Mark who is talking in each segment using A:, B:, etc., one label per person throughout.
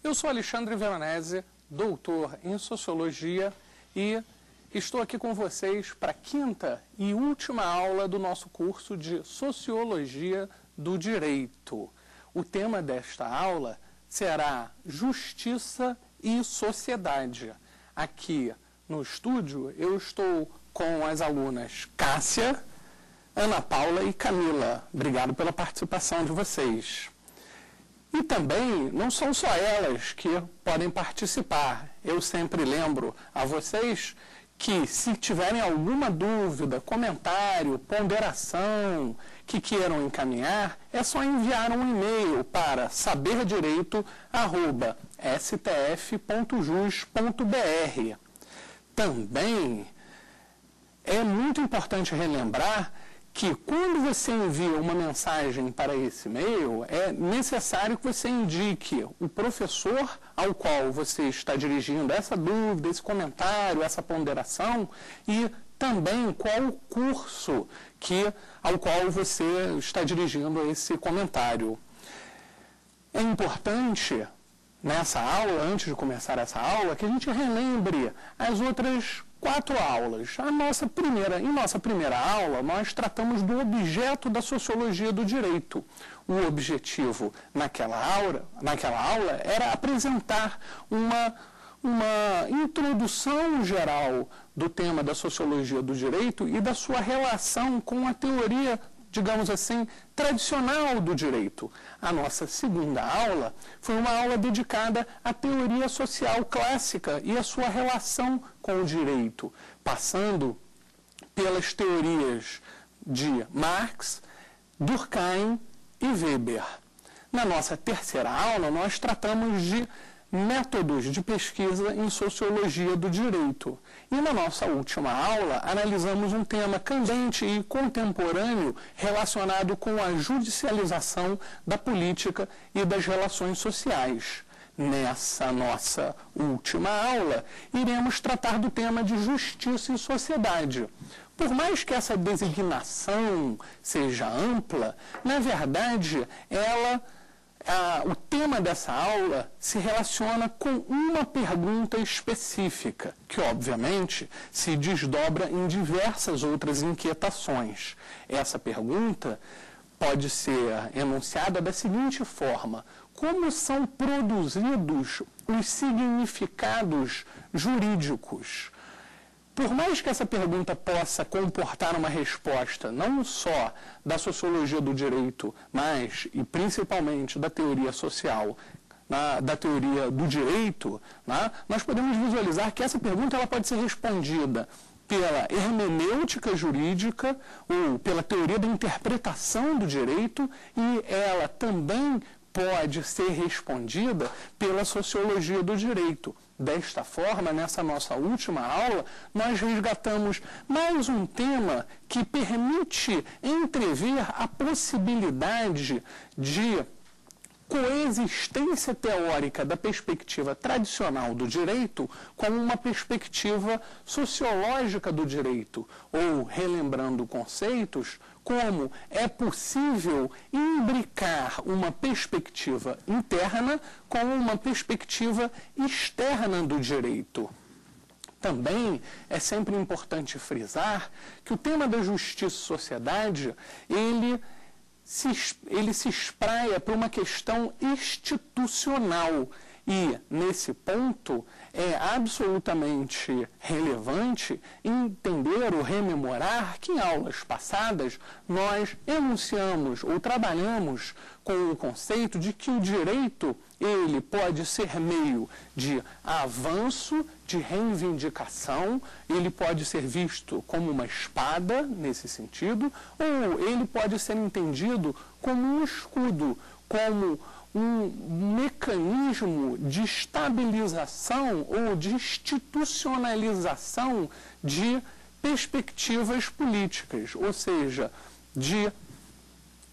A: Eu sou Alexandre Veronese, doutor em Sociologia e estou aqui com vocês para a quinta e última aula do nosso curso de Sociologia do Direito. O tema desta aula será Justiça e Sociedade. Aqui no estúdio eu estou com as alunas Cássia, Ana Paula e Camila. Obrigado pela participação de vocês. E também não são só elas que podem participar. Eu sempre lembro a vocês que, se tiverem alguma dúvida, comentário, ponderação que queiram encaminhar, é só enviar um e-mail para saberdireito@stf.jus.br. Também é muito importante relembrar que quando você envia uma mensagem para esse e-mail, é necessário que você indique o professor ao qual você está dirigindo essa dúvida, esse comentário, essa ponderação e também qual o curso ao qual você está dirigindo esse comentário. É importante, nessa aula, antes de começar essa aula, que a gente relembre as outras 4 aulas. Em nossa primeira aula, nós tratamos do objeto da sociologia do direito. O objetivo naquela aula era apresentar uma introdução geral do tema da sociologia do direito e da sua relação com a teoria, digamos assim, tradicional do direito. A nossa segunda aula foi uma aula dedicada à teoria social clássica e a sua relação com o direito, passando pelas teorias de Marx, Durkheim e Weber. Na nossa terceira aula, nós tratamos de métodos de pesquisa em sociologia do direito. E na nossa última aula, analisamos um tema candente e contemporâneo relacionado com a judicialização da política e das relações sociais. Nessa nossa última aula, iremos tratar do tema de justiça e sociedade. Por mais que essa designação seja ampla, na verdade, o tema dessa aula se relaciona com uma pergunta específica, que obviamente se desdobra em diversas outras inquietações. Essa pergunta pode ser enunciada da seguinte forma: como são produzidos os significados jurídicos? Por mais que essa pergunta possa comportar uma resposta não só da sociologia do direito, mas e principalmente da teoria social, da teoria do direito, nós podemos visualizar que essa pergunta ela pode ser respondida pela hermenêutica jurídica ou pela teoria da interpretação do direito e ela também pode ser respondida pela sociologia do direito. Desta forma, nessa nossa última aula, nós resgatamos mais um tema que permite entrever a possibilidade de coexistência teórica da perspectiva tradicional do direito com uma perspectiva sociológica do direito, ou, relembrando conceitos, como é possível imbricar uma perspectiva interna com uma perspectiva externa do direito. Também é sempre importante frisar que o tema da justiça e sociedade, ele se espraia para uma questão institucional e, nesse ponto, é absolutamente relevante entender ou rememorar que em aulas passadas nós enunciamos ou trabalhamos com o conceito de que o direito ele pode ser meio de avanço, de reivindicação, ele pode ser visto como uma espada, nesse sentido, ou ele pode ser entendido como um escudo, como um mecanismo de estabilização ou de institucionalização de perspectivas políticas, ou seja, de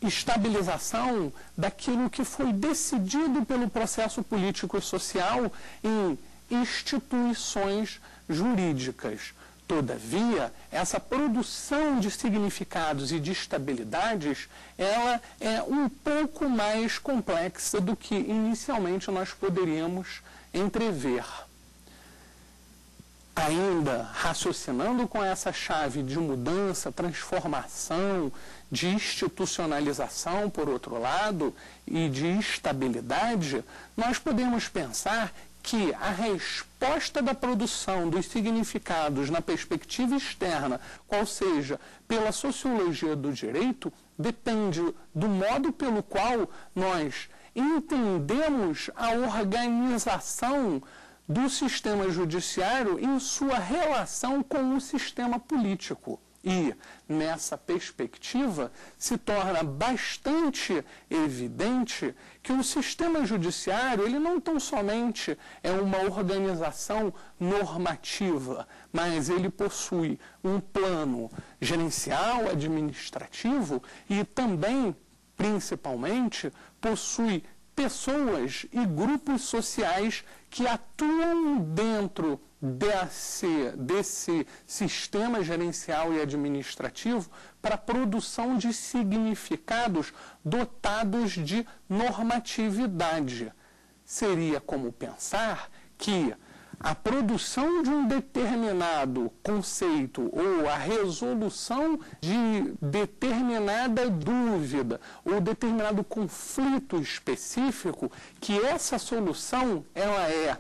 A: estabilização daquilo que foi decidido pelo processo político e social em instituições jurídicas. Todavia, essa produção de significados e de estabilidades, ela é um pouco mais complexa do que inicialmente nós poderíamos entrever. Ainda raciocinando com essa chave de mudança, transformação, de institucionalização, por outro lado, e de estabilidade, nós podemos pensar que a resposta da produção dos significados na perspectiva externa, qual seja pela sociologia do direito, depende do modo pelo qual nós entendemos a organização do sistema judiciário em sua relação com o sistema político. E, nessa perspectiva, se torna bastante evidente que o sistema judiciário, ele não tão somente é uma organização normativa, mas ele possui um plano gerencial, administrativo e também, principalmente, possui pessoas e grupos sociais que atuam dentro desse sistema gerencial e administrativo para a produção de significados dotados de normatividade. Seria como pensar que a produção de um determinado conceito ou a resolução de determinada dúvida ou determinado conflito específico, que essa solução ela é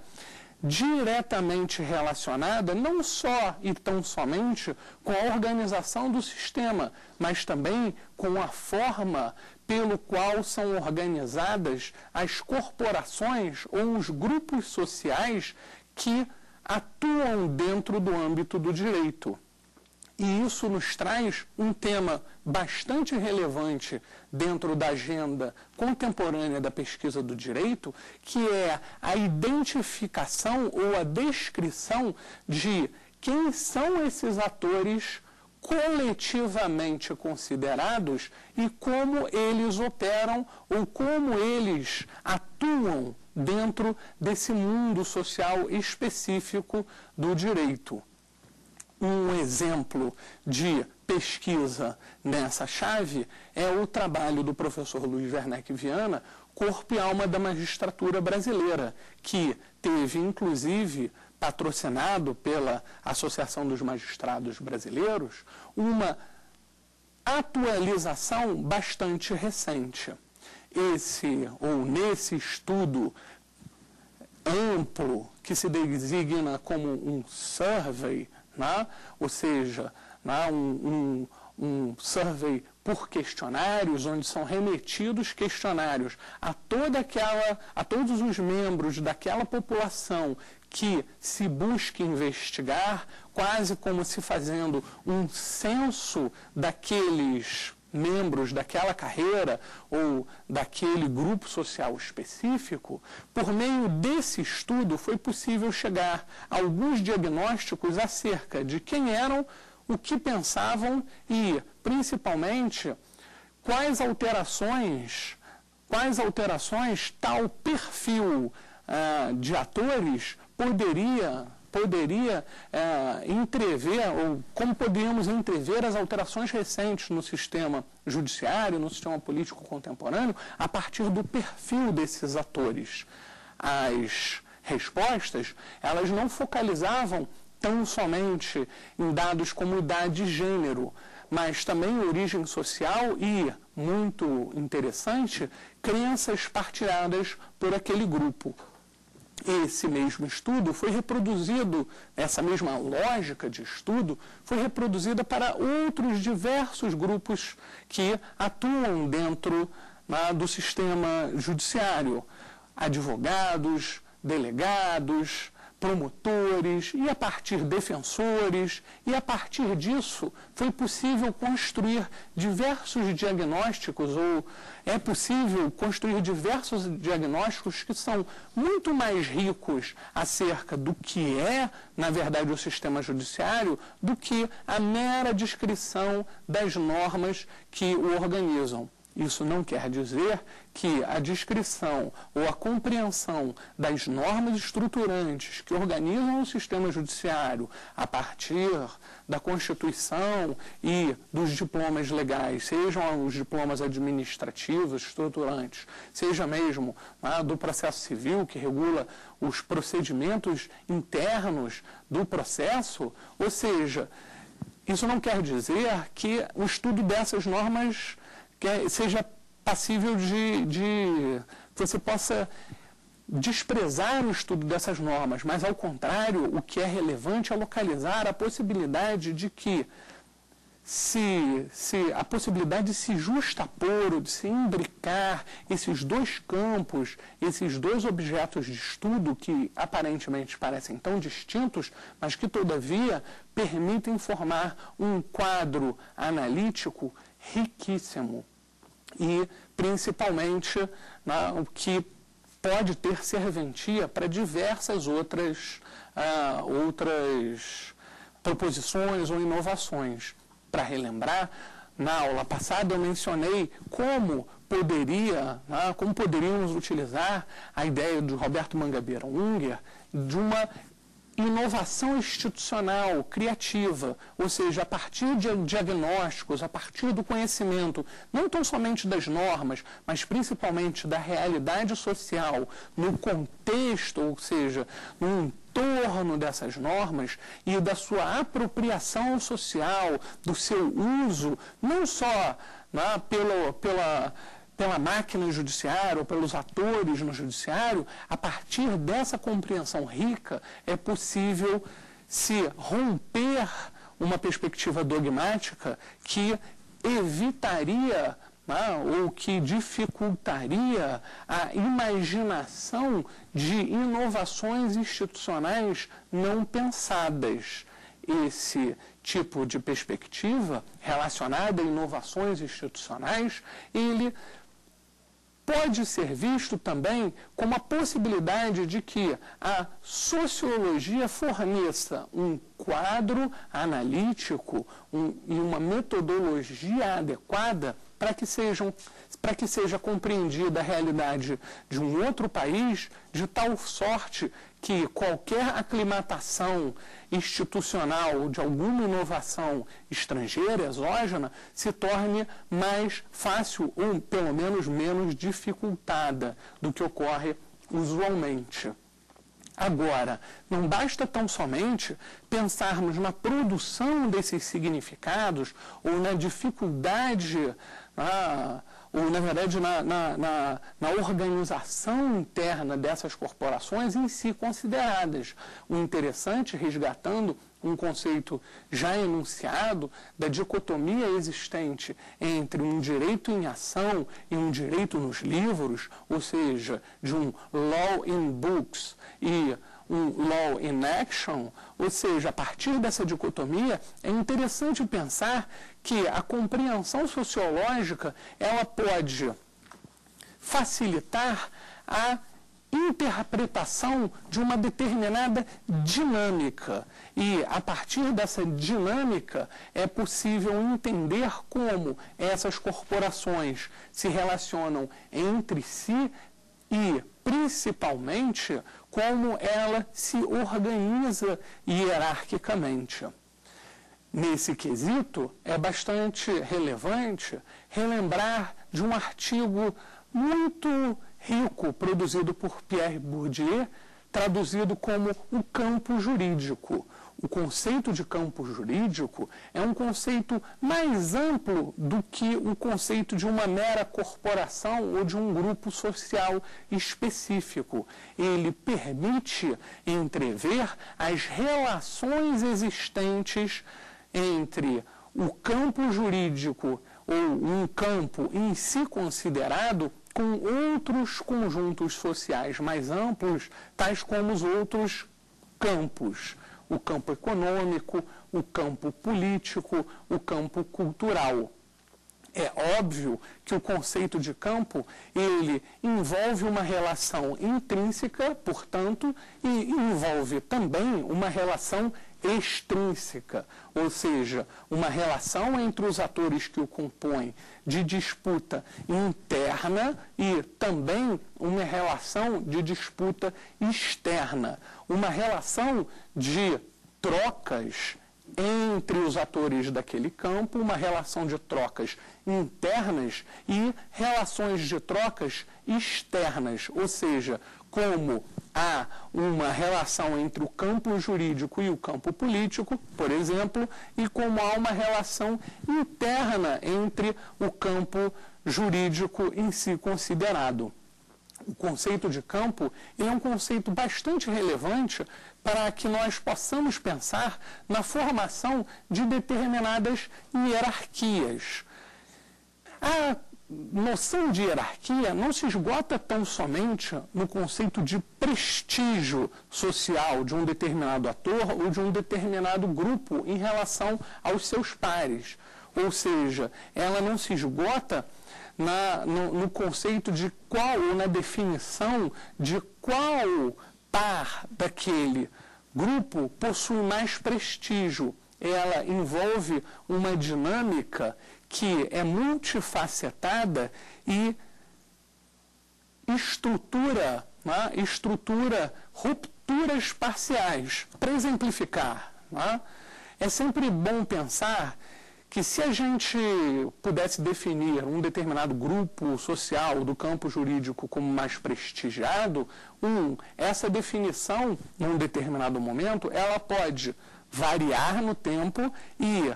A: diretamente relacionada não só e tão somente com a organização do sistema, mas também com a forma pelo qual são organizadas as corporações ou os grupos sociais que atuam dentro do âmbito do direito. E isso nos traz um tema bastante relevante dentro da agenda contemporânea da pesquisa do direito, que é a identificação ou a descrição de quem são esses atores coletivamente considerados e como eles operam ou como eles atuam dentro desse mundo social específico do direito. Um exemplo de pesquisa nessa chave é o trabalho do professor Luiz Werneck Viana, Corpo e Alma da Magistratura Brasileira, que teve, inclusive, patrocinado pela Associação dos Magistrados Brasileiros, uma atualização bastante recente. Nesse estudo amplo, que se designa como um survey, ou seja, um survey por questionários, onde são remetidos questionários a todos os membros daquela população que se busca investigar, quase como se fazendo um censo daqueles membros daquela carreira ou daquele grupo social específico. Por meio desse estudo foi possível chegar a alguns diagnósticos acerca de quem eram, o que pensavam e, principalmente, quais alterações tal perfil de atores poderia entrever, ou como poderíamos entrever as alterações recentes no sistema judiciário, no sistema político contemporâneo, a partir do perfil desses atores. As respostas, elas não focalizavam tão somente em dados como idade e gênero, mas também origem social e, muito interessante, crenças partilhadas por aquele grupo. Esse mesmo estudo foi reproduzido, essa mesma lógica de estudo, foi reproduzida para outros diversos grupos que atuam dentro do sistema judiciário. Advogados, delegados, promotores, e a partir defensores, e a partir disso foi possível construir diversos diagnósticos, ou é possível construir diversos diagnósticos que são muito mais ricos acerca do que é, na verdade, o sistema judiciário, do que a mera descrição das normas que o organizam. Isso não quer dizer que a descrição ou a compreensão das normas estruturantes que organizam o sistema judiciário a partir da Constituição e dos diplomas legais, sejam os diplomas administrativos estruturantes, seja mesmo do processo civil, que regula os procedimentos internos do processo, ou seja, isso não quer dizer que o estudo dessas normas seja passível de você possa desprezar o estudo dessas normas, mas, ao contrário, o que é relevante é localizar a possibilidade de que a possibilidade de se justapor ou de se imbricar esses dois campos, esses dois objetos de estudo que aparentemente parecem tão distintos, mas que, todavia, permitem formar um quadro analítico riquíssimo e, principalmente, o que pode ter serventia para diversas outras proposições ou inovações. Para relembrar, na aula passada eu mencionei como poderíamos utilizar a ideia de Roberto Mangabeira Unger de uma inovação institucional, criativa, ou seja, a partir de diagnósticos, a partir do conhecimento, não tão somente das normas, mas principalmente da realidade social, no contexto, ou seja, no entorno dessas normas e da sua apropriação social, do seu uso, não só pela máquina judiciária ou pelos atores no judiciário, a partir dessa compreensão rica é possível se romper uma perspectiva dogmática que evitaria ou que dificultaria a imaginação de inovações institucionais não pensadas. Esse tipo de perspectiva relacionada a inovações institucionais, ele pode ser visto também como a possibilidade de que a sociologia forneça um quadro analítico e uma metodologia adequada para que seja compreendida a realidade de um outro país de tal sorte que qualquer aclimatação institucional de alguma inovação estrangeira, exógena, se torne mais fácil ou pelo menos menos dificultada do que ocorre usualmente. Agora, não basta tão somente pensarmos na produção desses significados ou na dificuldade, ou na verdade na organização interna dessas corporações em si consideradas. O interessante, resgatando um conceito já enunciado da dicotomia existente entre um direito em ação e um direito nos livros, ou seja, de um law in books e um law in action, ou seja, a partir dessa dicotomia, é interessante pensar que a compreensão sociológica ela pode facilitar a interpretação de uma determinada dinâmica. E, a partir dessa dinâmica, é possível entender como essas corporações se relacionam entre si e, principalmente, como ela se organiza hierarquicamente. Nesse quesito, é bastante relevante relembrar de um artigo muito rico, produzido por Pierre Bourdieu, traduzido como o campo jurídico. O conceito de campo jurídico é um conceito mais amplo do que o conceito de uma mera corporação ou de um grupo social específico. Ele permite entrever as relações existentes entre o campo jurídico ou um campo em si considerado com outros conjuntos sociais mais amplos, tais como os outros campos. O campo econômico, o campo político, o campo cultural. É óbvio que o conceito de campo, ele envolve uma relação intrínseca, portanto, e envolve também uma relação extrínseca, ou seja, uma relação entre os atores que o compõem de disputa interna e também uma relação de disputa externa, uma relação de trocas entre os atores daquele campo, uma relação de trocas internas e relações de trocas externas, ou seja, como há uma relação entre o campo jurídico e o campo político, por exemplo, e como há uma relação interna entre o campo jurídico em si considerado. O conceito de campo é um conceito bastante relevante para que nós possamos pensar na formação de determinadas hierarquias. A noção de hierarquia não se esgota tão somente no conceito de prestígio social de um determinado ator ou de um determinado grupo em relação aos seus pares. Ou seja, ela não se esgota no conceito de qual, ou na definição de qual par daquele grupo possui mais prestígio. Ela envolve uma dinâmica que é multifacetada e estrutura rupturas parciais. Para exemplificar, é sempre bom pensar que se a gente pudesse definir um determinado grupo social do campo jurídico como mais prestigiado, essa definição, num determinado momento, ela pode variar no tempo e,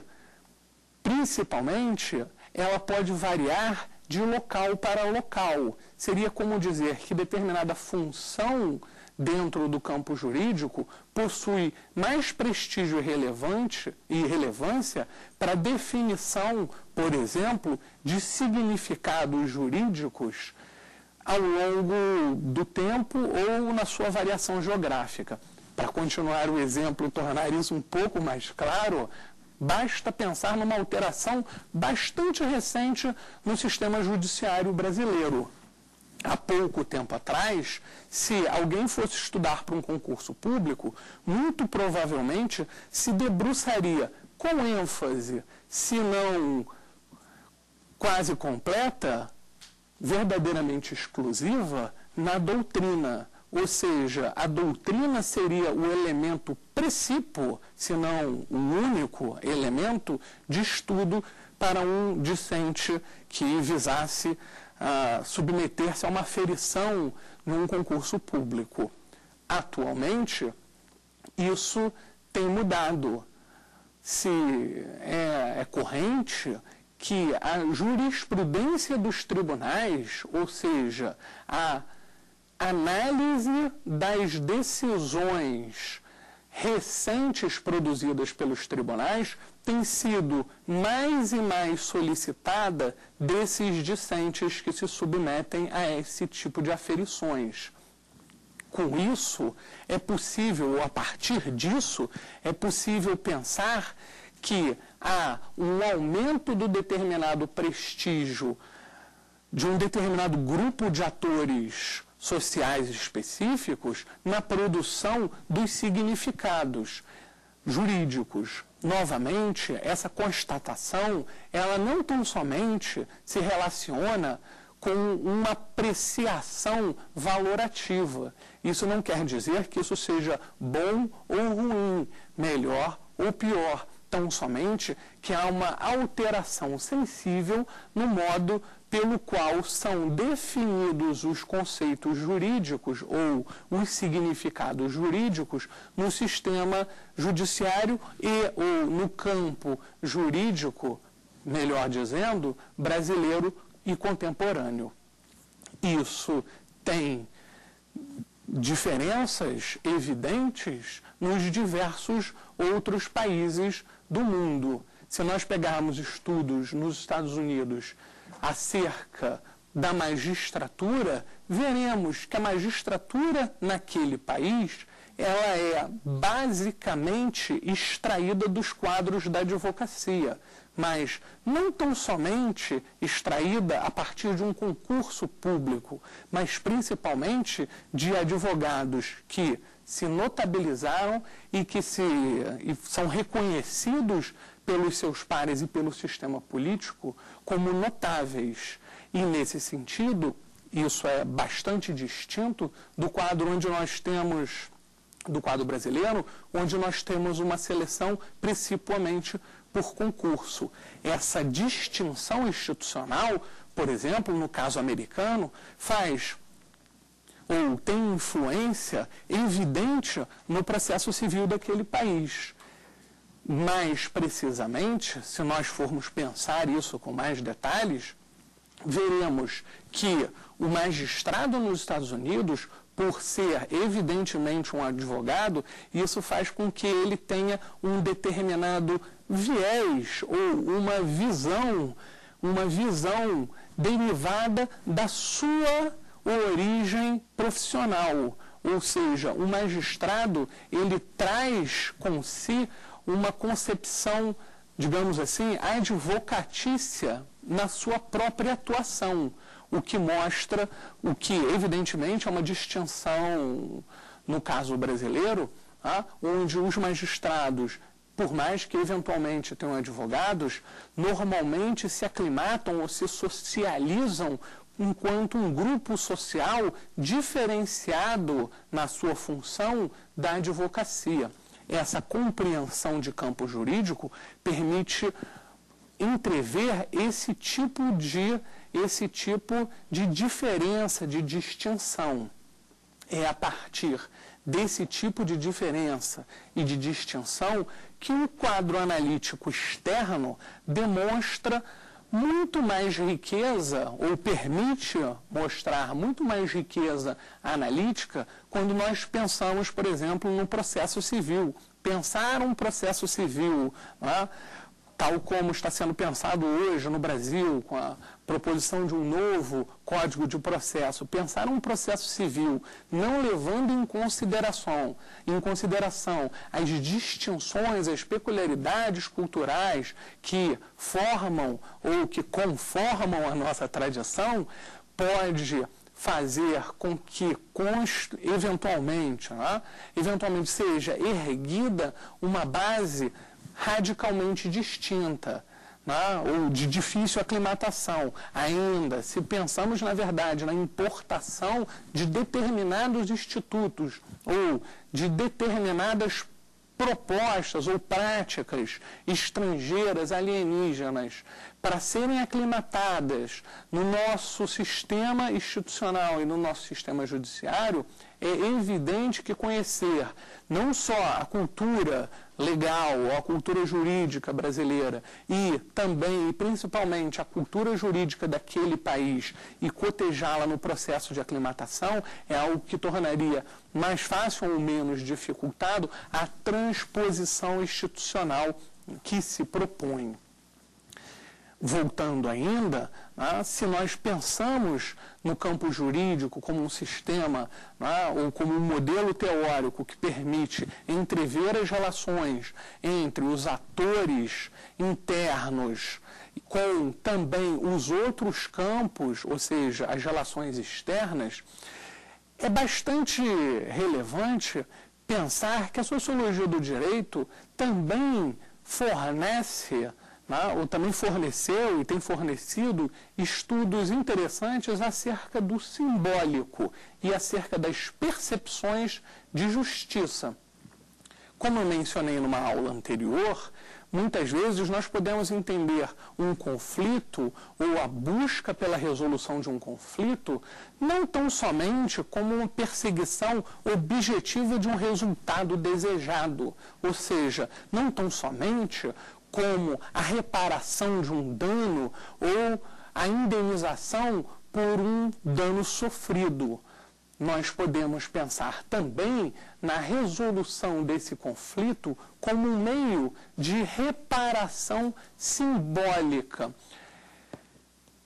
A: principalmente, ela pode variar de local para local. Seria como dizer que determinada função dentro do campo jurídico possui mais prestígio e relevância para a definição, por exemplo, de significados jurídicos ao longo do tempo ou na sua variação geográfica. Para continuar o exemplo e tornar isso um pouco mais claro, basta pensar numa alteração bastante recente no sistema judiciário brasileiro. Há pouco tempo atrás, se alguém fosse estudar para um concurso público, muito provavelmente se debruçaria com ênfase, se não quase completa, verdadeiramente exclusiva, na doutrina. Ou seja, a doutrina seria o elemento precípio, se não o único elemento de estudo para um discente que visasse submeter-se a uma aferição num concurso público. Atualmente, isso tem mudado. Se é corrente que a jurisprudência dos tribunais, ou seja, a análise das decisões recentes produzidas pelos tribunais tem sido mais e mais solicitada desses discentes que se submetem a esse tipo de aferições. Com isso, é possível, ou a partir disso, é possível pensar que há um aumento do determinado prestígio de um determinado grupo de atores sociais específicos na produção dos significados jurídicos. Novamente, essa constatação, ela não tão somente se relaciona com uma apreciação valorativa. Isso não quer dizer que isso seja bom ou ruim, melhor ou pior, tão somente que há uma alteração sensível no modo pelo qual são definidos os conceitos jurídicos ou os significados jurídicos no sistema judiciário ou no campo jurídico, melhor dizendo, brasileiro e contemporâneo. Isso tem diferenças evidentes nos diversos outros países do mundo. Se nós pegarmos estudos nos Estados Unidos acerca da magistratura, veremos que a magistratura naquele país ela é basicamente extraída dos quadros da advocacia. mas não tão somente extraída a partir de um concurso público, mas principalmente de advogados que se notabilizaram e que são reconhecidos pelos seus pares e pelo sistema político como notáveis. E, nesse sentido, isso é bastante distinto do quadro onde nós temos, do quadro brasileiro, onde nós temos uma seleção principalmente por concurso. Essa distinção institucional, por exemplo, no caso americano, faz ou tem influência evidente no processo civil daquele país. Mais precisamente, se nós formos pensar isso com mais detalhes, veremos que o magistrado nos Estados Unidos, por ser evidentemente um advogado, isso faz com que ele tenha um determinado viés ou uma visão derivada da sua origem profissional. Ou seja, o magistrado, ele traz com si uma concepção, digamos assim, advocatícia na sua própria atuação, o que mostra, o que evidentemente é uma distinção no caso brasileiro, onde os magistrados, por mais que eventualmente tenham advogados, normalmente se aclimatam ou se socializam enquanto um grupo social diferenciado na sua função da advocacia. Essa compreensão de campo jurídico permite entrever esse tipo de diferença, de distinção. É a partir desse tipo de diferença e de distinção que o quadro analítico externo demonstra muito mais riqueza, ou permite mostrar muito mais riqueza analítica quando nós pensamos, por exemplo, no processo civil. Pensar um processo civil, tal como está sendo pensado hoje no Brasil, com a proposição de um novo Código de Processo, pensar um processo civil não levando em consideração as distinções, as peculiaridades culturais que formam ou que conformam a nossa tradição, pode fazer com que eventualmente seja erguida uma base radicalmente distinta, ou de difícil aclimatação. Ainda, se pensamos, na verdade, na importação de determinados institutos ou de determinadas propostas ou práticas estrangeiras, alienígenas, para serem aclimatadas no nosso sistema institucional e no nosso sistema judiciário, é evidente que conhecer não só a cultura legal ou a cultura jurídica brasileira e também e principalmente a cultura jurídica daquele país e cotejá-la no processo de aclimatação é algo que tornaria mais fácil ou menos dificultado a transposição institucional que se propõe. Voltando ainda, se nós pensamos no campo jurídico como um sistema ou como um modelo teórico que permite entrever as relações entre os atores internos com também os outros campos, ou seja, as relações externas, é bastante relevante pensar que a sociologia do direito também fornece ou também forneceu e tem fornecido estudos interessantes acerca do simbólico e acerca das percepções de justiça. Como eu mencionei numa aula anterior, muitas vezes nós podemos entender um conflito ou a busca pela resolução de um conflito não tão somente como uma perseguição objetiva de um resultado desejado, ou seja, não tão somente como a reparação de um dano ou a indenização por um dano sofrido. Nós podemos pensar também na resolução desse conflito como um meio de reparação simbólica.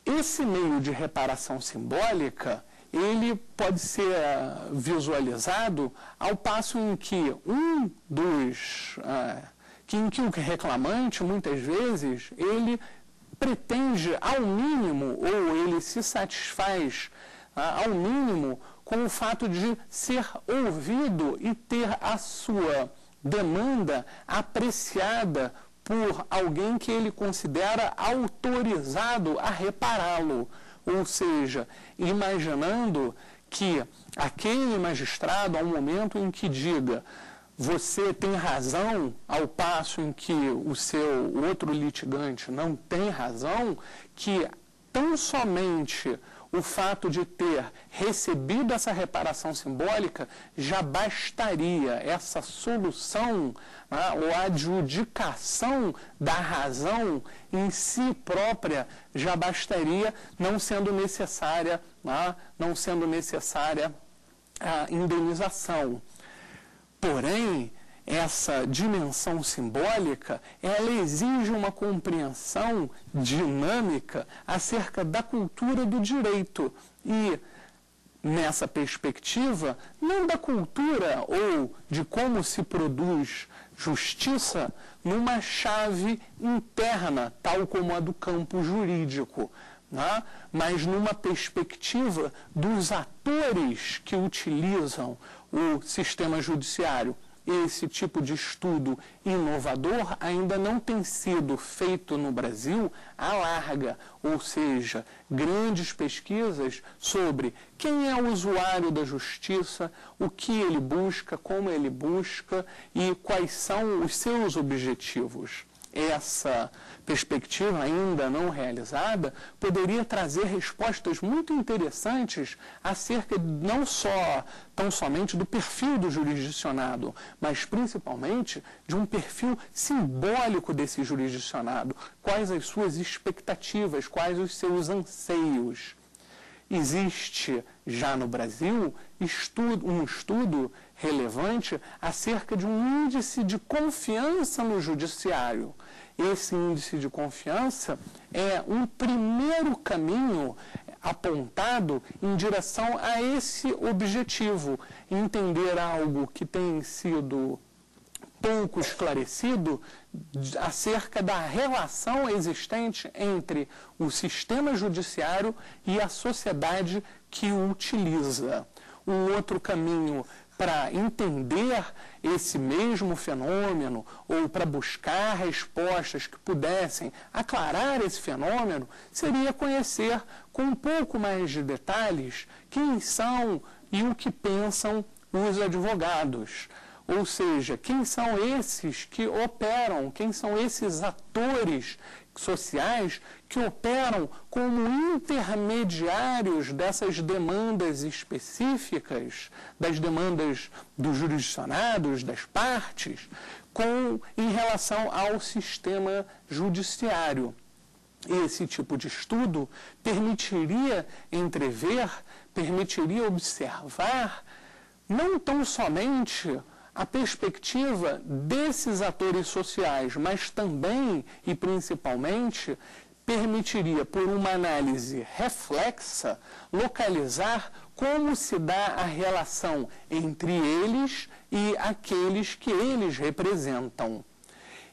A: Esse meio de reparação simbólica, ele pode ser visualizado ao passo em que um dos em que o reclamante, muitas vezes, ele pretende, ao mínimo, ou ele se satisfaz, ao mínimo, com o fato de ser ouvido e ter a sua demanda apreciada por alguém que ele considera autorizado a repará-lo. Ou seja, imaginando que aquele magistrado, ao momento em que diga você tem razão, ao passo em que o outro litigante não tem razão, que tão somente o fato de ter recebido essa reparação simbólica já bastaria, essa solução, ou adjudicação da razão em si própria já bastaria, não sendo necessária a indenização. Porém, essa dimensão simbólica, ela exige uma compreensão dinâmica acerca da cultura do direito e, nessa perspectiva, não da cultura ou de como se produz justiça numa chave interna, tal como a do campo jurídico, mas numa perspectiva dos atores que utilizam o sistema judiciário. Esse tipo de estudo inovador ainda não tem sido feito no Brasil à larga, ou seja, grandes pesquisas sobre quem é o usuário da justiça, o que ele busca, como ele busca e quais são os seus objetivos. Essa perspectiva ainda não realizada poderia trazer respostas muito interessantes acerca não tão somente do perfil do jurisdicionado, mas principalmente de um perfil simbólico desse jurisdicionado. Quais as suas expectativas, quais os seus anseios. Existe já no Brasil um estudo relevante acerca de um índice de confiança no judiciário. Esse índice de confiança é um primeiro caminho apontado em direção a esse objetivo, entender algo que tem sido pouco esclarecido acerca da relação existente entre o sistema judiciário e a sociedade que o utiliza. Um outro caminho para entender esse mesmo fenômeno ou para buscar respostas que pudessem aclarar esse fenômeno seria conhecer com um pouco mais de detalhes quem são e o que pensam os advogados. Ou seja, quem são esses que operam, quem são esses atores sociais que operam como intermediários dessas demandas específicas, das demandas dos jurisdicionados, das partes, em relação ao sistema judiciário. Esse tipo de estudo permitiria entrever, permitiria observar, não tão somente a perspectiva desses atores sociais, mas também e principalmente permitiria, por uma análise reflexa, localizar como se dá a relação entre eles e aqueles que eles representam.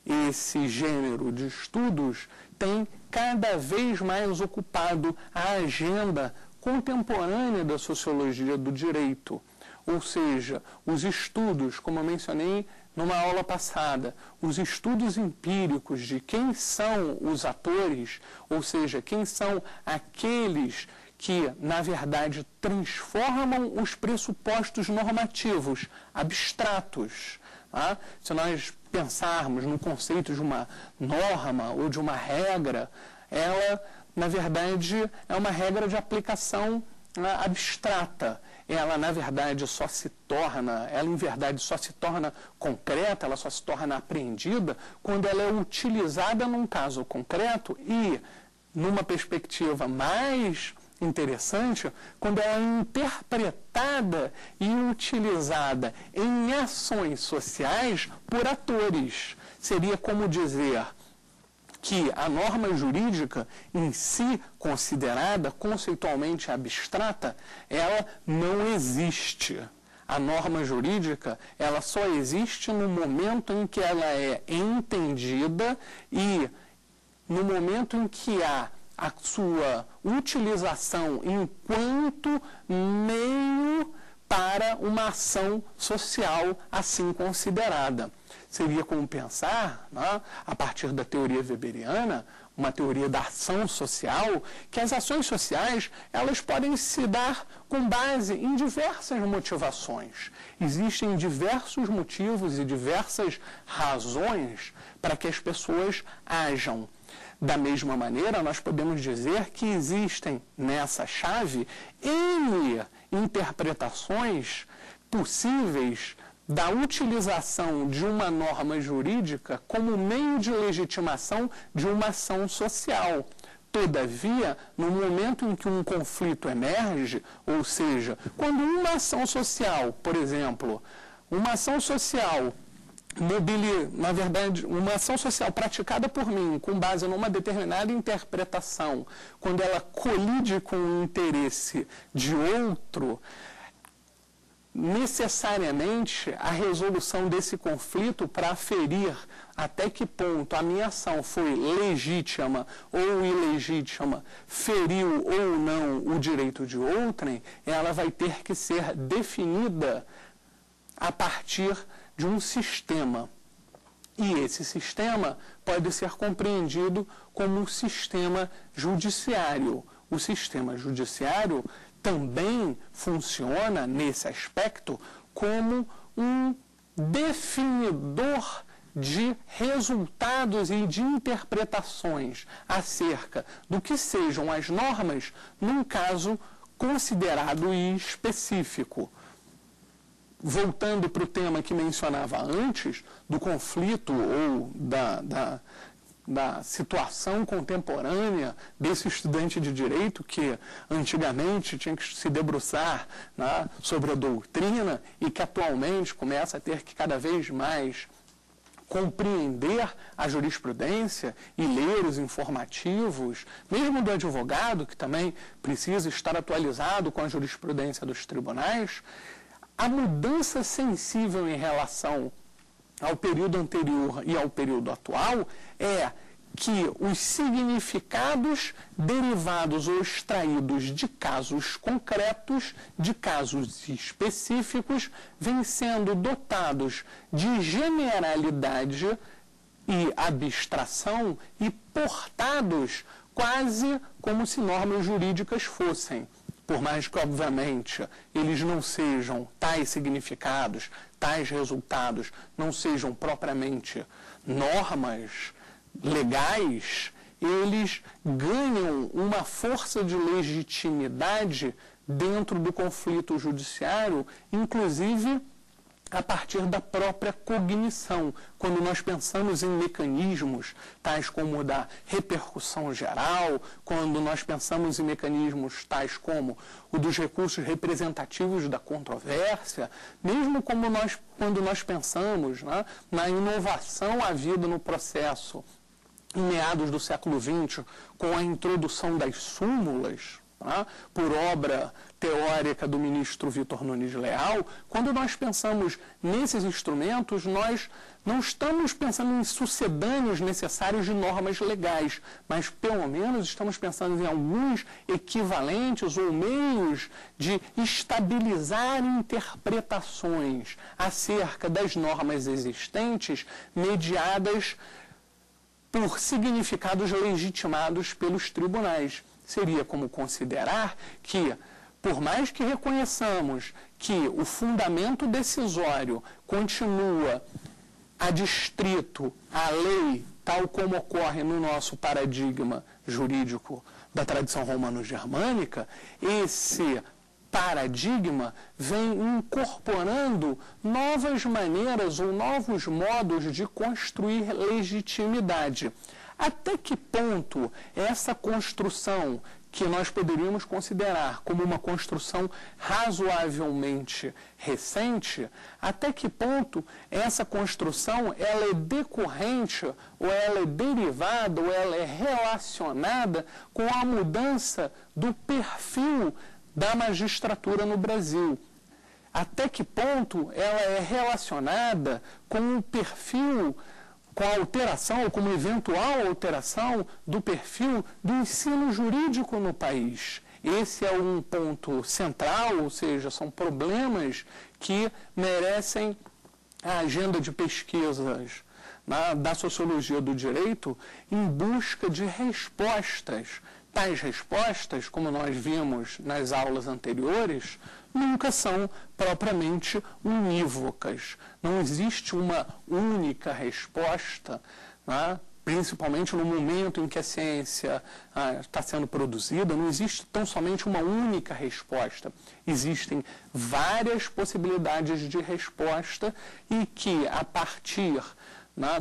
A: Esse gênero de estudos tem cada vez mais ocupado a agenda contemporânea da sociologia do direito. Ou seja, os estudos, como eu mencionei numa aula passada, os estudos empíricos de quem são os atores, ou seja, quem são aqueles que, na verdade, transformam os pressupostos normativos abstratos. Se nós pensarmos no conceito de uma norma ou de uma regra, ela, na verdade, é uma regra de aplicação abstrata. Ela, na verdade, em verdade, só se torna concreta, ela só se torna apreendida quando ela é utilizada num caso concreto e, numa perspectiva mais interessante, quando ela é interpretada e utilizada em ações sociais por atores. Seria como dizer que a norma jurídica em si, considerada conceitualmente abstrata, ela não existe. a norma jurídica, ela só existe no momento em que ela é entendida e no momento em que há a sua utilização enquanto meio para uma ação social assim considerada. Seria como pensar, né, a partir da teoria weberiana, uma teoria da ação social, que as ações sociais elas podem se dar com base em diversas motivações. Existem diversos motivos e diversas razões para que as pessoas ajam. Da mesma maneira, nós podemos dizer que existem nessa chave N interpretações possíveis da utilização de uma norma jurídica como meio de legitimação de uma ação social. Todavia, no momento em que um conflito emerge, ou seja, quando uma ação social, por exemplo, uma ação social na verdade, uma ação social praticada por mim com base numa determinada interpretação, quando ela colide com o interesse de outro, necessariamente a resolução desse conflito para aferir até que ponto a minha ação foi legítima ou ilegítima, feriu ou não o direito de outrem, ela vai ter que ser definida a partir de um sistema. E esse sistema pode ser compreendido como um sistema judiciário. O sistema judiciário também funciona, nesse aspecto, como um definidor de resultados e de interpretações acerca do que sejam as normas num caso considerado e específico. Voltando para o tema que mencionava antes, do conflito ou da situação contemporânea desse estudante de direito que antigamente tinha que se debruçar, né, sobre a doutrina e que atualmente começa a ter que cada vez mais compreender a jurisprudência e ler os informativos, mesmo do advogado, que também precisa estar atualizado com a jurisprudência dos tribunais. A mudança sensível em relação ao período anterior e ao período atual é que os significados derivados ou extraídos de casos concretos, de casos específicos, vêm sendo dotados de generalidade e abstração e portados quase como se normas jurídicas fossem. Por mais que, obviamente, eles não sejam tais significados, tais resultados, não sejam propriamente normas legais, eles ganham uma força de legitimidade dentro do conflito judiciário, inclusive a partir da própria cognição. Quando nós pensamos em mecanismos tais como o da repercussão geral, quando nós pensamos em mecanismos tais como o dos recursos representativos da controvérsia, mesmo quando nós pensamos, né, na inovação havida no processo em meados do século XX, com a introdução das súmulas, por obra teórica do ministro Vitor Nunes Leal, quando nós pensamos nesses instrumentos, nós não estamos pensando em sucedâneos necessários de normas legais, mas pelo menos estamos pensando em alguns equivalentes ou meios de estabilizar interpretações acerca das normas existentes mediadas por significados legitimados pelos tribunais. Seria como considerar que, por mais que reconheçamos que o fundamento decisório continua adstrito à lei, tal como ocorre no nosso paradigma jurídico da tradição romano-germânica, esse paradigma vem incorporando novas maneiras ou novos modos de construir legitimidade. Até que ponto essa construção, que nós poderíamos considerar como uma construção razoavelmente recente, até que ponto essa construção ela é decorrente, ou ela é derivada, ou ela é relacionada com a mudança do perfil da magistratura no Brasil. até que ponto ela é relacionada com o perfil, com a alteração, ou com uma eventual alteração do perfil do ensino jurídico no país. Esse é um ponto central, ou seja, são problemas que merecem a agenda de pesquisas da sociologia do direito em busca de respostas. Tais respostas, como nós vimos nas aulas anteriores, nunca são propriamente unívocas. Não existe uma única resposta, principalmente no momento em que a ciência está sendo produzida, não existe tão somente uma única resposta. Existem várias possibilidades de resposta e que, a partir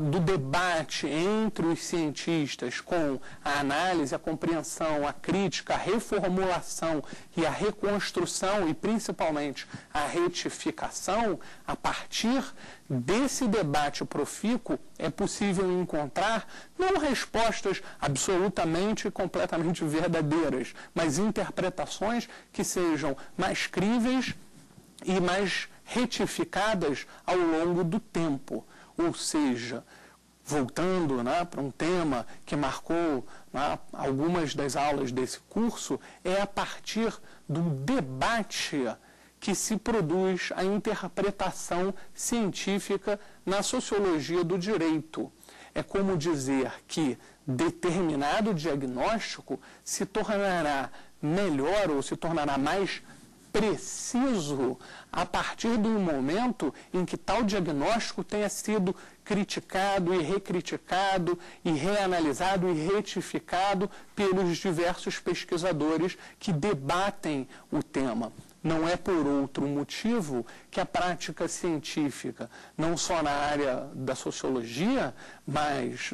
A: do debate entre os cientistas com a análise, a compreensão, a crítica, a reformulação e a reconstrução e principalmente a retificação, a partir desse debate profícuo é possível encontrar não respostas absolutamente e completamente verdadeiras, mas interpretações que sejam mais críveis e mais retificadas ao longo do tempo. Ou seja, voltando para um tema que marcou algumas das aulas desse curso, é a partir do debate que se produz a interpretação científica na sociologia do direito. É como dizer que determinado diagnóstico se tornará melhor ou se tornará mais preciso a partir do momento em que tal diagnóstico tenha sido criticado e recriticado e reanalisado e retificado pelos diversos pesquisadores que debatem o tema. Não é por outro motivo que a prática científica, não só na área da sociologia, mas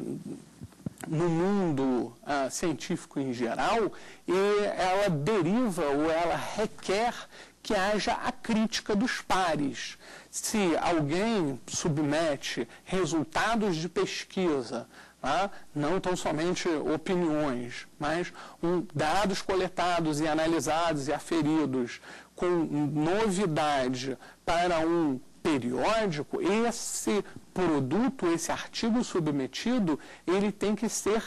A: no mundo científico em geral, e ela deriva ou ela requer que haja a crítica dos pares. Se alguém submete resultados de pesquisa, não tão somente opiniões, mas dados coletados e analisados e aferidos com novidade para um periódico, esse produto, esse artigo submetido, ele tem que ser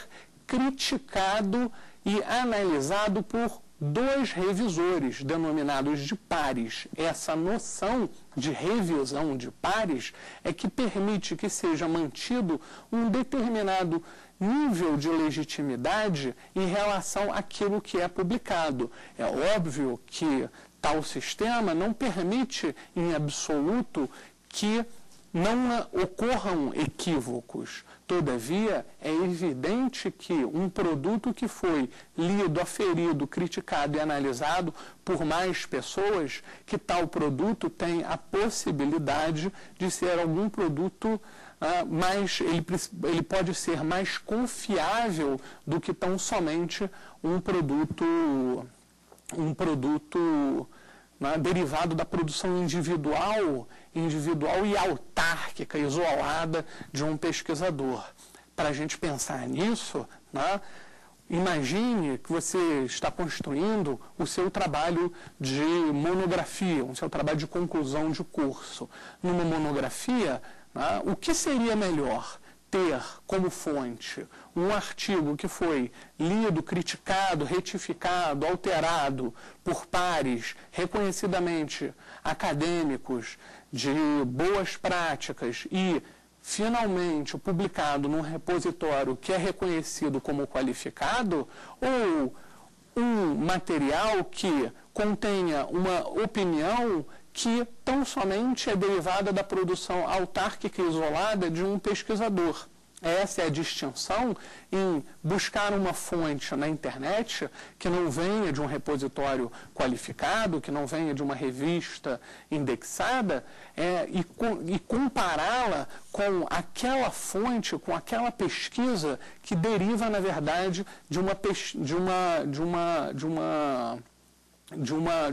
A: criticado e analisado por dois revisores, denominados de pares. Essa noção de revisão de pares é que permite que seja mantido um determinado nível de legitimidade em relação àquilo que é publicado. É óbvio que tal sistema não permite, em absoluto, que não ocorram equívocos. Todavia, é evidente que um produto que foi lido, aferido, criticado e analisado por mais pessoas, que tal produto tem a possibilidade de ser algum produto ele pode ser mais confiável do que tão somente um produto derivado da produção individual e autárquica, isolada de um pesquisador. Para a gente pensar nisso, imagine que você está construindo o seu trabalho de monografia, o seu trabalho de conclusão de curso. Numa monografia, o que seria melhor? Ter como fonte um artigo que foi lido, criticado, retificado, alterado por pares reconhecidamente acadêmicos de boas práticas e, finalmente, publicado num repositório que é reconhecido como qualificado, ou um material que contenha uma opinião que tão somente é derivada da produção autárquica e isolada de um pesquisador. Essa é a distinção em buscar uma fonte na internet que não venha de um repositório qualificado, que não venha de uma revista indexada, e compará-la com aquela fonte, com aquela pesquisa que deriva, na verdade, de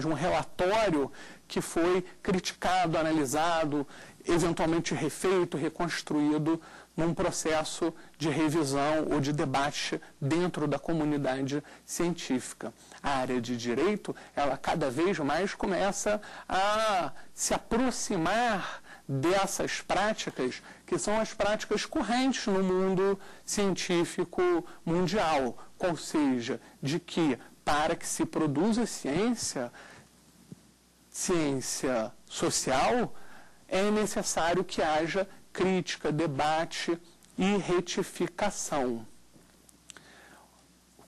A: um relatório que foi criticado, analisado, eventualmente refeito, reconstruído num processo de revisão ou de debate dentro da comunidade científica. A área de direito, ela cada vez mais começa a se aproximar dessas práticas, que são as práticas correntes no mundo científico mundial, ou seja, de que para que se produza ciência social, é necessário que haja crítica, debate e retificação.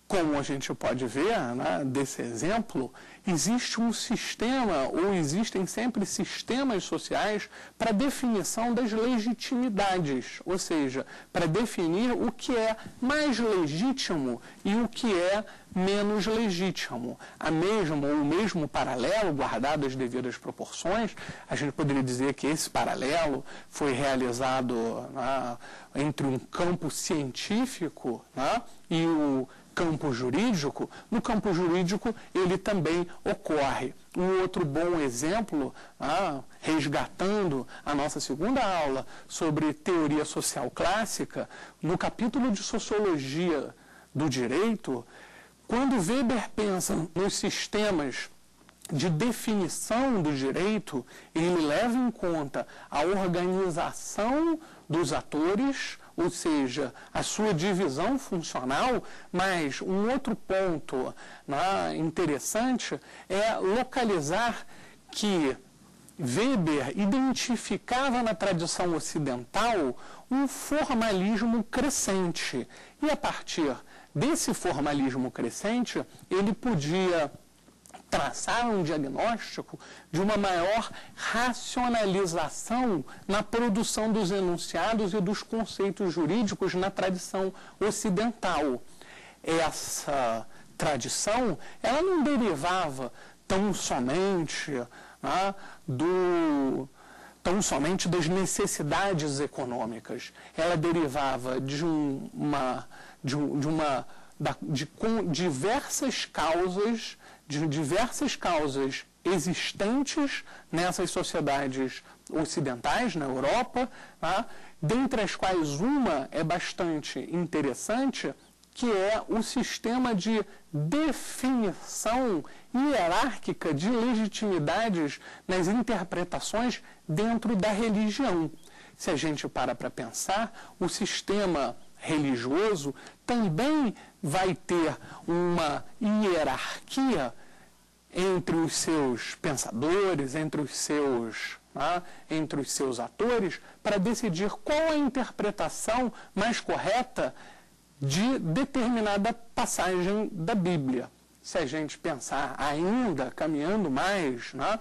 A: Como a gente pode ver, né, desse exemplo, existe um sistema, ou existem sempre sistemas sociais para definição das legitimidades, ou seja, para definir o que é mais legítimo e o que é menos legítimo. O mesmo paralelo, guardado as devidas proporções, a gente poderia dizer que esse paralelo foi realizado, né, entre um campo científico, né, e o campo jurídico. No campo jurídico ele também ocorre. Um outro bom exemplo, resgatando a nossa segunda aula sobre teoria social clássica, no capítulo de sociologia do direito, quando Weber pensa nos sistemas de definição do direito, ele leva em conta a organização dos atores, ou seja, a sua divisão funcional, mas um outro ponto, né, interessante é localizar que Weber identificava na tradição ocidental um formalismo crescente. E a partir desse formalismo crescente, ele podia traçar um diagnóstico de uma maior racionalização na produção dos enunciados e dos conceitos jurídicos na tradição ocidental. Essa tradição, ela não derivava tão somente, né, das necessidades econômicas. Ela derivava de diversas causas existentes nessas sociedades ocidentais, na Europa, tá? Dentre as quais uma é bastante interessante, que é o sistema de definição hierárquica de legitimidades nas interpretações dentro da religião. Se a gente para pensar, o sistema religioso também vai ter uma hierarquia entre os seus pensadores, entre os seus atores, para decidir qual a interpretação mais correta de determinada passagem da Bíblia. Se a gente pensar ainda, caminhando mais, né,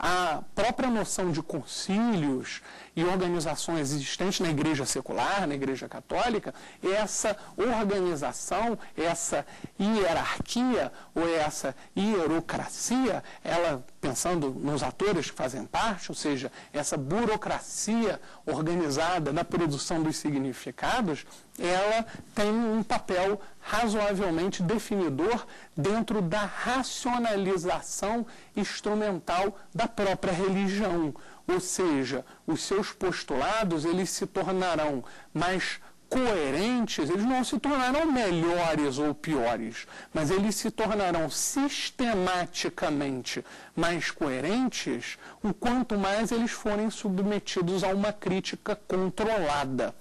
A: a própria noção de concílios e organizações existentes na igreja secular, na igreja católica, essa organização, essa hierarquia ou essa hierocracia, ela, pensando nos atores que fazem parte, ou seja, essa burocracia organizada na produção dos significados, ela tem um papel razoavelmente definidor dentro da racionalização instrumental da própria religião. Ou seja, os seus postulados, eles se tornarão mais coerentes, eles não se tornarão melhores ou piores, mas eles se tornarão sistematicamente mais coerentes o quanto mais eles forem submetidos a uma crítica controlada.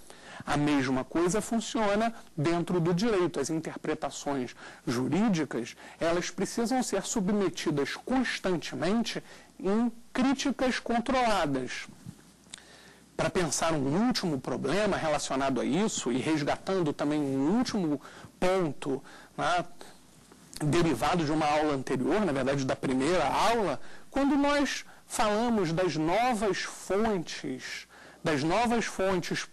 A: A mesma coisa funciona dentro do direito. As interpretações jurídicas, elas precisam ser submetidas constantemente em críticas controladas. Para pensar um último problema relacionado a isso, e resgatando também um último ponto, né, derivado de uma aula anterior, na verdade da primeira aula, quando nós falamos das novas fontes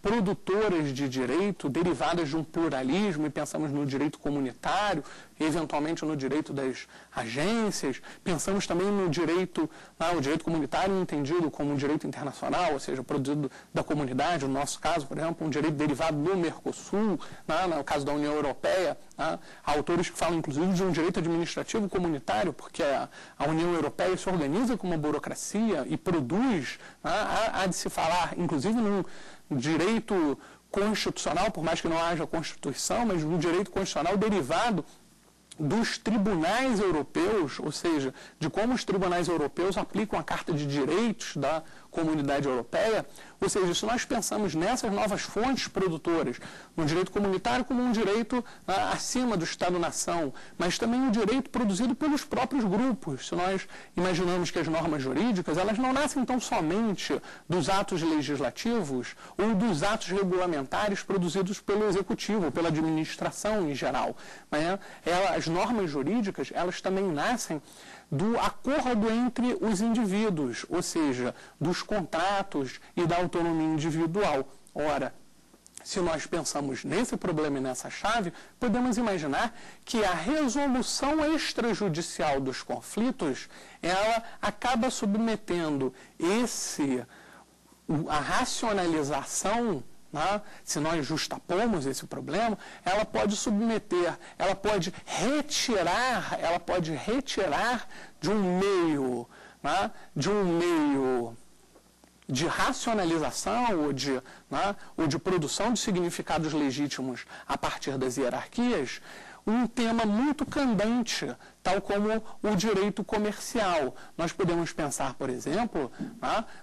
A: produtoras de direito, derivadas de um pluralismo, e pensamos no direito comunitário, eventualmente no direito das agências, pensamos também no direito, o direito comunitário entendido como um direito internacional, ou seja, produzido da comunidade, no nosso caso, por exemplo, um direito derivado do Mercosul, no caso da União Europeia, há autores que falam inclusive de um direito administrativo comunitário, porque a União Europeia se organiza como uma burocracia e produz, há de se falar inclusive num direito constitucional, por mais que não haja Constituição, mas um direito constitucional derivado dos tribunais europeus, ou seja, de como os tribunais europeus aplicam a Carta de Direitos da Comunidade Europeia. Ou seja, se nós pensamos nessas novas fontes produtoras, no direito comunitário como um direito acima do Estado-nação, mas também um direito produzido pelos próprios grupos. Se nós imaginamos que as normas jurídicas, elas não nascem tão somente dos atos legislativos ou dos atos regulamentares produzidos pelo Executivo, pela administração em geral. Né? As normas jurídicas, elas também nascem do acordo entre os indivíduos, ou seja, dos contratos e da autonomia individual. Ora, se nós pensamos nesse problema e nessa chave, podemos imaginar que a resolução extrajudicial dos conflitos, ela acaba submetendo a racionalização, né? Se nós justapomos esse problema, ela pode retirar de um meio, né? De racionalização ou de produção de significados legítimos a partir das hierarquias, um tema muito candente, tal como o direito comercial. Nós podemos pensar, por exemplo,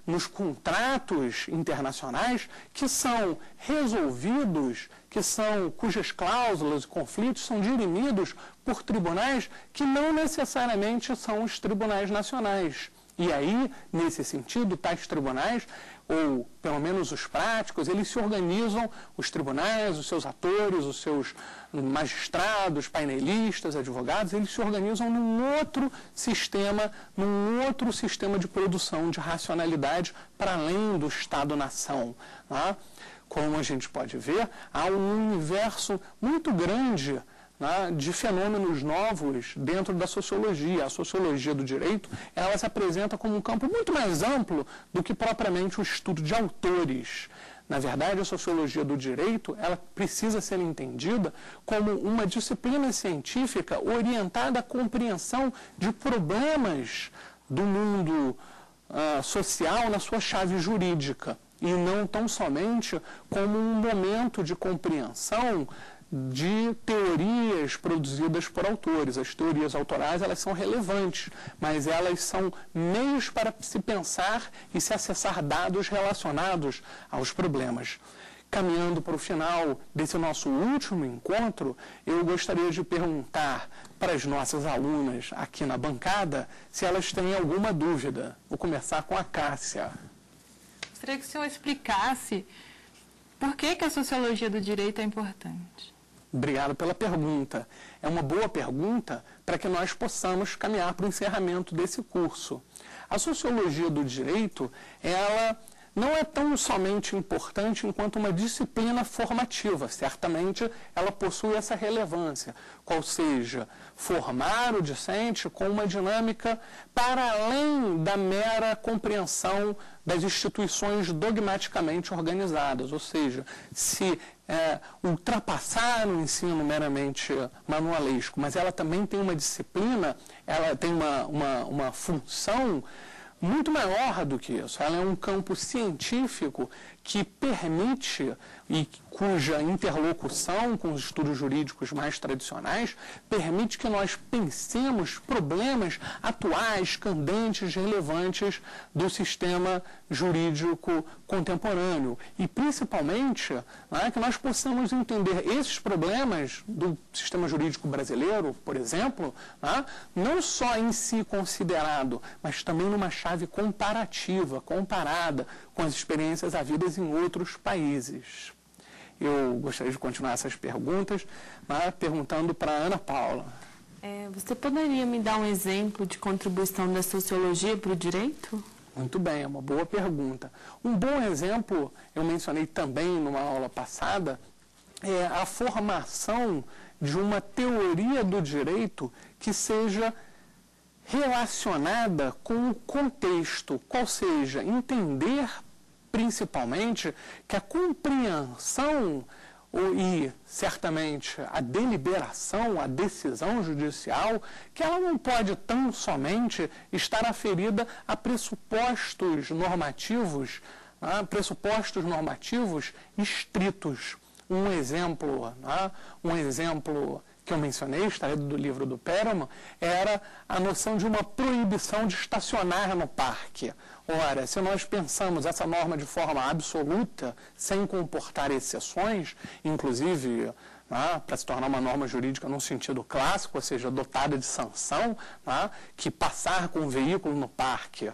A: nos contratos internacionais que são resolvidos, cujas cláusulas e conflitos são dirimidos por tribunais que não necessariamente são os tribunais nacionais. E aí, nesse sentido, tais tribunais, ou pelo menos os práticos, eles se organizam, os tribunais, os seus atores, os seus magistrados, painelistas, advogados, eles se organizam num outro sistema de produção, de racionalidade, para além do Estado-nação. Né? Como a gente pode ver, há um universo muito grande de fenômenos novos dentro da sociologia. A sociologia do direito, ela se apresenta como um campo muito mais amplo do que propriamente o estudo de autores. Na verdade, a sociologia do direito, ela precisa ser entendida como uma disciplina científica orientada à compreensão de problemas do mundo social na sua chave jurídica, e não tão somente como um momento de compreensão de teorias produzidas por autores. As teorias autorais, elas são relevantes, mas elas são meios para se pensar e se acessar dados relacionados aos problemas. Caminhando para o final desse nosso último encontro, eu gostaria de perguntar para as nossas alunas aqui na bancada se elas têm alguma dúvida. Vou começar com a Cássia.
B: Gostaria que o senhor explicasse por que a sociologia do direito é importante.
A: Obrigado pela pergunta. É uma boa pergunta para que nós possamos caminhar para o encerramento desse curso. A sociologia do direito, ela não é tão somente importante enquanto uma disciplina formativa. Certamente, ela possui essa relevância, qual seja, formar o discente com uma dinâmica para além da mera compreensão das instituições dogmaticamente organizadas, ou seja, se ultrapassar o ensino meramente manualesco, mas ela também tem uma disciplina, ela tem uma função muito maior do que isso. Ela é um campo científico que permite e cuja interlocução com os estudos jurídicos mais tradicionais permite que nós pensemos problemas atuais, candentes, relevantes do sistema jurídico contemporâneo. E, principalmente, que nós possamos entender esses problemas do sistema jurídico brasileiro, por exemplo, não só em si considerado, mas também numa chave comparativa, comparada com as experiências havidas em outros países. Eu gostaria de continuar essas perguntas, perguntando para a Ana Paula.
C: Você poderia me dar um exemplo de contribuição da sociologia para o direito?
A: Muito bem, é uma boa pergunta. Um bom exemplo, eu mencionei também numa aula passada, é a formação de uma teoria do direito que seja relacionada com o contexto, qual seja, entender principalmente que a compreensão e, certamente, a deliberação, a decisão judicial, que ela não pode tão somente estar aferida a pressupostos normativos pressupostos normativos estritos. Um exemplo que eu mencionei, extraído do livro do Perelman, era a noção de uma proibição de estacionar no parque. Ora, se nós pensamos essa norma de forma absoluta, sem comportar exceções, inclusive para se tornar uma norma jurídica num sentido clássico, ou seja, dotada de sanção, que passar com o veículo no parque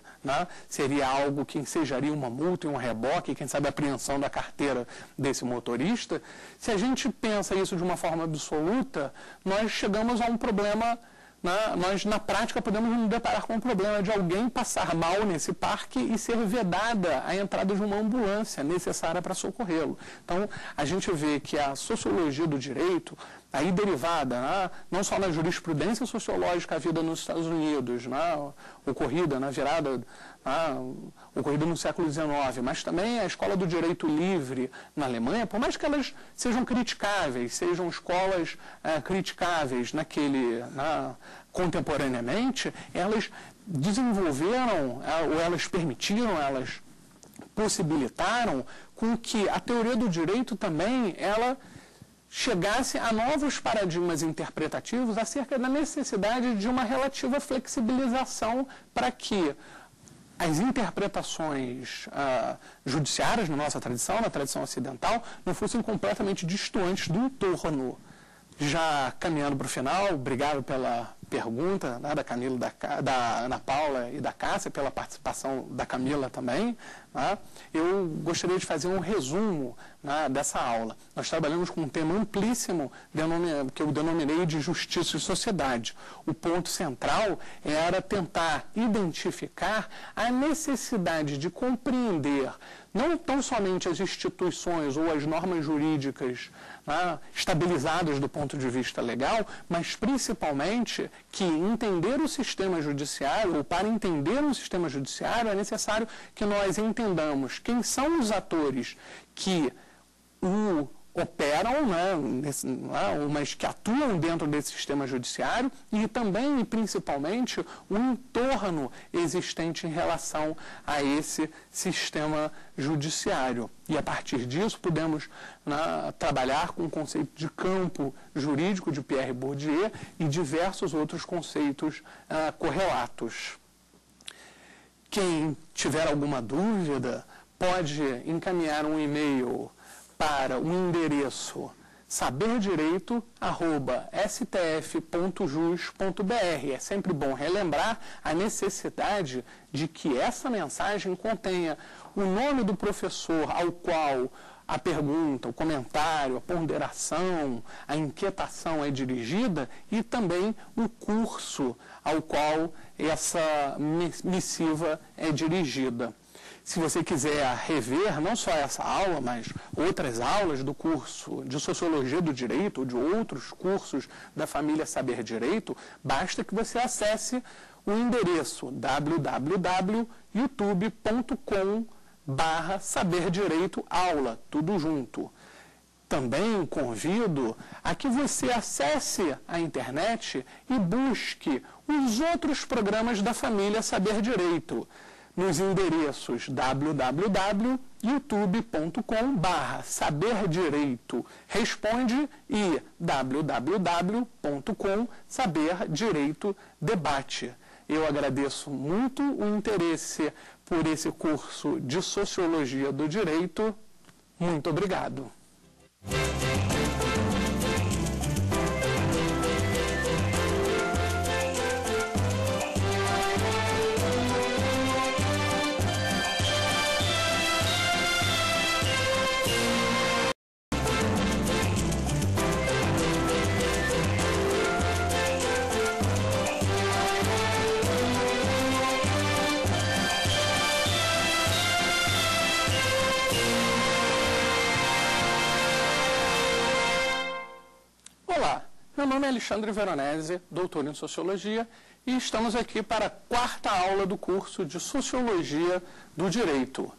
A: seria algo que ensejaria uma multa e um reboque, quem sabe a apreensão da carteira desse motorista. Se a gente pensa isso de uma forma absoluta, nós chegamos a um problema. Nós, na prática, podemos nos deparar com o problema de alguém passar mal nesse parque e ser vedada a entrada de uma ambulância necessária para socorrê-lo. Então, a gente vê que a sociologia do direito, aí derivada, não só na jurisprudência sociológica à vida nos Estados Unidos, ocorrida na virada, ocorrida no século XIX, mas também a escola do direito livre na Alemanha, por mais que elas sejam criticáveis, sejam escolas criticáveis contemporaneamente, elas desenvolveram, ou elas permitiram, elas possibilitaram com que a teoria do direito também, ela chegasse a novos paradigmas interpretativos acerca da necessidade de uma relativa flexibilização para que as interpretações judiciárias na nossa tradição, na tradição ocidental, não fossem completamente distantes do entorno. Já caminhando para o final, obrigado pela pergunta da Camila, da Ana Paula e da Cássia, pela participação da Camila também. Eu gostaria de fazer um resumo dessa aula. Nós trabalhamos com um tema amplíssimo que eu denominei de justiça e sociedade. O ponto central era tentar identificar a necessidade de compreender não tão somente as instituições ou as normas jurídicas estabilizadas do ponto de vista legal, mas principalmente que entender o sistema judiciário, ou para entender um sistema judiciário, é necessário que nós entendamos quem são os atores que o operam, mas que atuam dentro desse sistema judiciário e também, e principalmente, o entorno existente em relação a esse sistema judiciário. E, a partir disso, podemos trabalhar com o conceito de campo jurídico de Pierre Bourdieu e diversos outros conceitos correlatos. Quem tiver alguma dúvida, pode encaminhar um e-mail para o endereço saberdireito@stf.jus.br. É sempre bom relembrar a necessidade de que essa mensagem contenha o nome do professor ao qual a pergunta, o comentário, a ponderação, a inquietação é dirigida e também o curso ao qual essa missiva é dirigida. Se você quiser rever não só essa aula, mas outras aulas do curso de Sociologia do Direito ou de outros cursos da família Saber Direito, basta que você acesse o endereço www.youtube.com/saberdireitoaula, tudo junto. Também convido a que você acesse a internet e busque os outros programas da família Saber Direito, nos endereços www.youtube.com/saberdireito-responde e www.com/saberdireito-debate. Eu agradeço muito o interesse por esse curso de Sociologia do Direito. Muito obrigado. Olá, meu nome é Alexandre Veronese, doutor em Sociologia, e estamos aqui para a quarta aula do curso de Sociologia do Direito.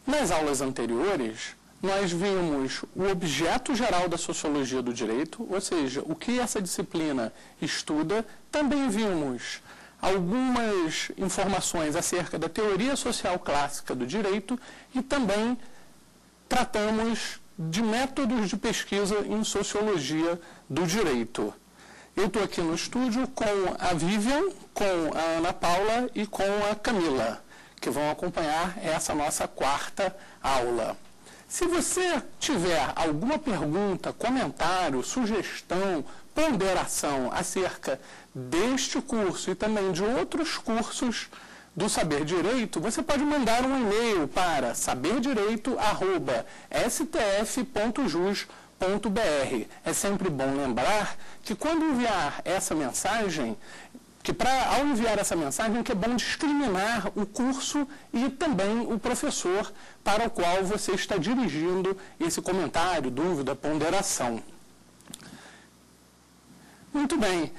A: Nas aulas anteriores, nós vimos o objeto geral da Sociologia do Direito, ou seja, o que essa disciplina estuda. Também vimos algumas informações acerca da teoria social clássica do direito e também tratamos de métodos de pesquisa em sociologia do direito. Eu estou aqui no estúdio com a Vivian, com a Ana Paula e com a Camila, que vão acompanhar essa nossa quarta aula. Se você tiver alguma pergunta, comentário, sugestão, ponderação acerca deste curso e também de outros cursos do Saber Direito, você pode mandar um e-mail para saberdireito@stf.jus.br. É sempre bom lembrar que quando enviar essa mensagem, ao enviar essa mensagem, que é bom discriminar o curso e também o professor para o qual você está dirigindo esse comentário, dúvida, ponderação. Muito bem.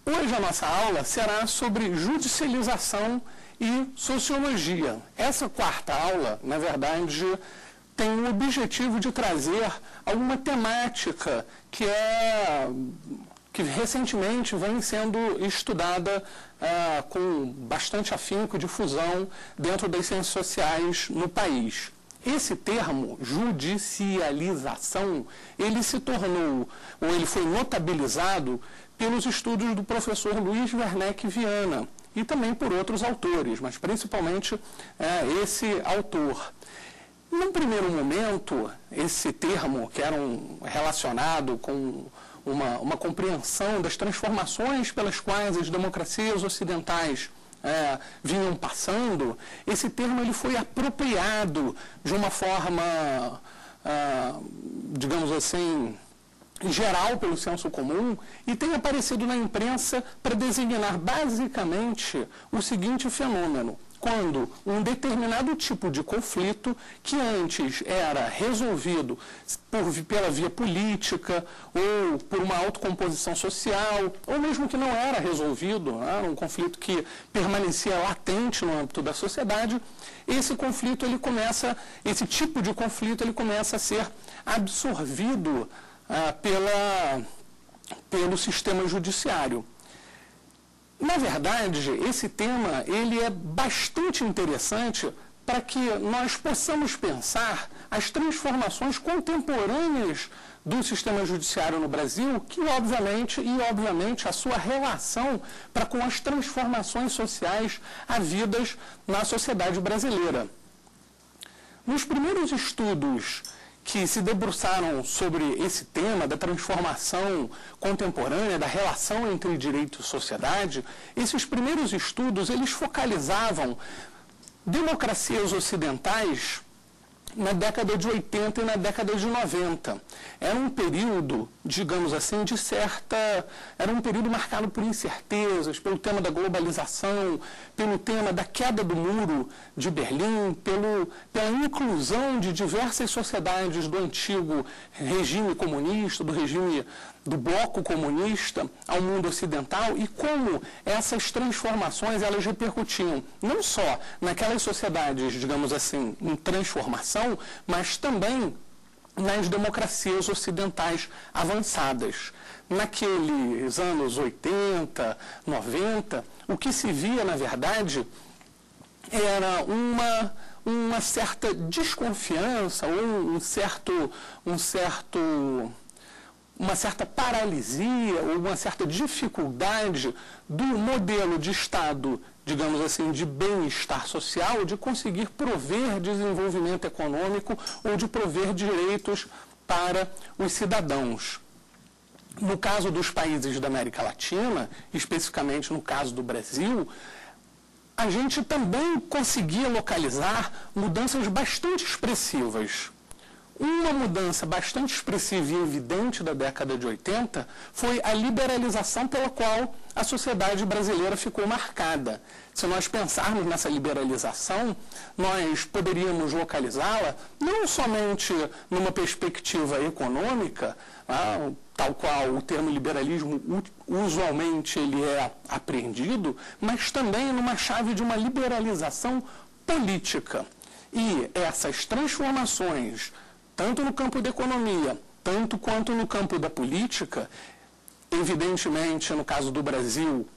A: Hoje a nossa aula será sobre judicialização e sociologia. Essa quarta aula, na verdade, tem o objetivo de trazer alguma temática que recentemente vem sendo estudada com bastante afinco e difusão dentro das ciências sociais no país. Esse termo, judicialização, ele se tornou, ou ele foi notabilizado pelos estudos do professor Luiz Werneck Viana e também por outros autores, mas principalmente esse autor. Num primeiro momento, esse termo, que era relacionado com uma compreensão das transformações pelas quais as democracias ocidentais vinham passando, esse termo ele foi apropriado de uma forma, digamos assim, geral pelo senso comum e tem aparecido na imprensa para designar basicamente o seguinte fenômeno: quando um determinado tipo de conflito, que antes era resolvido pela via política, ou por uma autocomposição social, ou mesmo que não era resolvido, um conflito que permanecia latente no âmbito da sociedade, esse tipo de conflito ele começa a ser absorvido pelo sistema judiciário. Na verdade, esse tema ele é bastante interessante para que nós possamos pensar as transformações contemporâneas do sistema judiciário no Brasil, que obviamente a sua relação com as transformações sociais havidas na sociedade brasileira. Nos primeiros estudos que se debruçaram sobre esse tema da transformação contemporânea, da relação entre direito e sociedade, esses primeiros estudos, eles focalizavam democracias ocidentais na década de 80 e na década de 90. Era um período, digamos assim, era um período marcado por incertezas, pelo tema da globalização, pelo tema da queda do muro de Berlim, pela inclusão de diversas sociedades do antigo regime comunista, do regime do bloco comunista ao mundo ocidental, e como essas transformações elas repercutiam não só naquelas sociedades, digamos assim, em transformação, mas também nas democracias ocidentais avançadas. Naqueles anos 80, 90, o que se via, na verdade, era uma certa desconfiança ou uma certa paralisia ou uma certa dificuldade do modelo de Estado, digamos assim, de bem-estar social, de conseguir prover desenvolvimento econômico ou de prover direitos para os cidadãos. No caso dos países da América Latina, especificamente no caso do Brasil, a gente também conseguia localizar mudanças bastante expressivas. Uma mudança bastante expressiva e evidente da década de 80 foi a liberalização pela qual a sociedade brasileira ficou marcada. Se nós pensarmos nessa liberalização, nós poderíamos localizá-la não somente numa perspectiva econômica, tal qual o termo liberalismo usualmente ele é apreendido, mas também numa chave de uma liberalização política. E essas transformações, tanto no campo da economia, tanto quanto no campo da política, evidentemente, no caso do Brasil,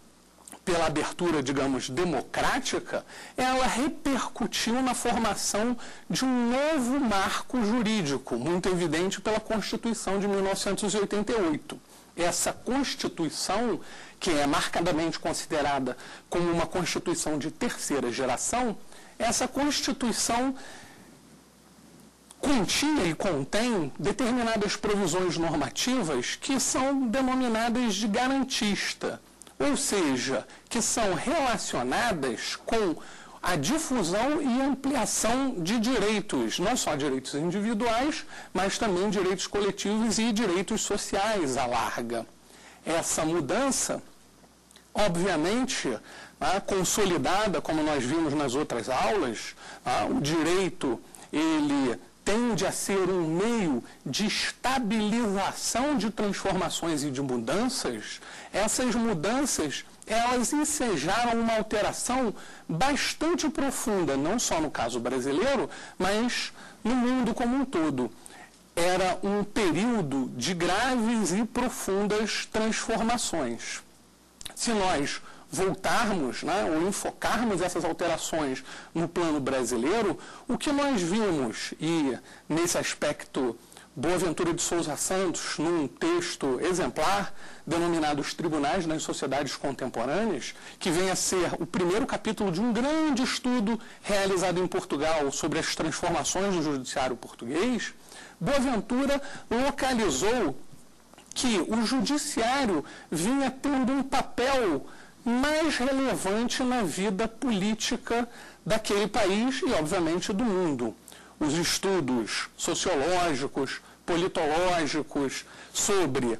A: pela abertura, digamos, democrática, ela repercutiu na formação de um novo marco jurídico, muito evidente pela Constituição de 1988. Essa Constituição, que é marcadamente considerada como uma Constituição de terceira geração, essa Constituição continha e contém determinadas provisões normativas que são denominadas de garantista, ou seja, que são relacionadas com a difusão e ampliação de direitos, não só direitos individuais, mas também direitos coletivos e direitos sociais à larga. Essa mudança, obviamente, consolidada, como nós vimos nas outras aulas, o direito, ele tende a ser um meio de estabilização de transformações e de mudanças. Essas mudanças, elas ensejaram uma alteração bastante profunda, não só no caso brasileiro, mas no mundo como um todo. Era um período de graves e profundas transformações. Se nós voltarmos, ou enfocarmos essas alterações no plano brasileiro, o que nós vimos, e nesse aspecto Boaventura de Souza Santos, num texto exemplar denominado Os Tribunais nas Sociedades Contemporâneas, que vem a ser o primeiro capítulo de um grande estudo realizado em Portugal sobre as transformações do judiciário português, Boaventura localizou que o judiciário vinha tendo um papel mais relevante na vida política daquele país e, obviamente, do mundo. Os estudos sociológicos, politológicos sobre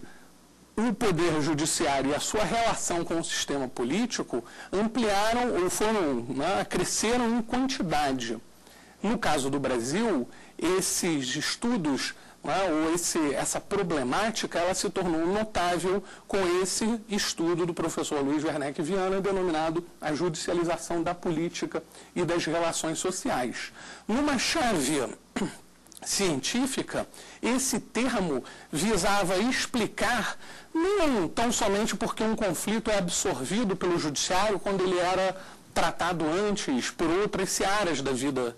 A: o poder judiciário e a sua relação com o sistema político ampliaram ou cresceram em quantidade. No caso do Brasil, esses estudos essa problemática, ela se tornou notável com esse estudo do professor Luiz Werneck Viana, denominado a judicialização da política e das relações sociais. Numa chave científica, esse termo visava explicar, não tão somente porque um conflito é absorvido pelo judiciário quando ele era tratado antes por outras searas da vida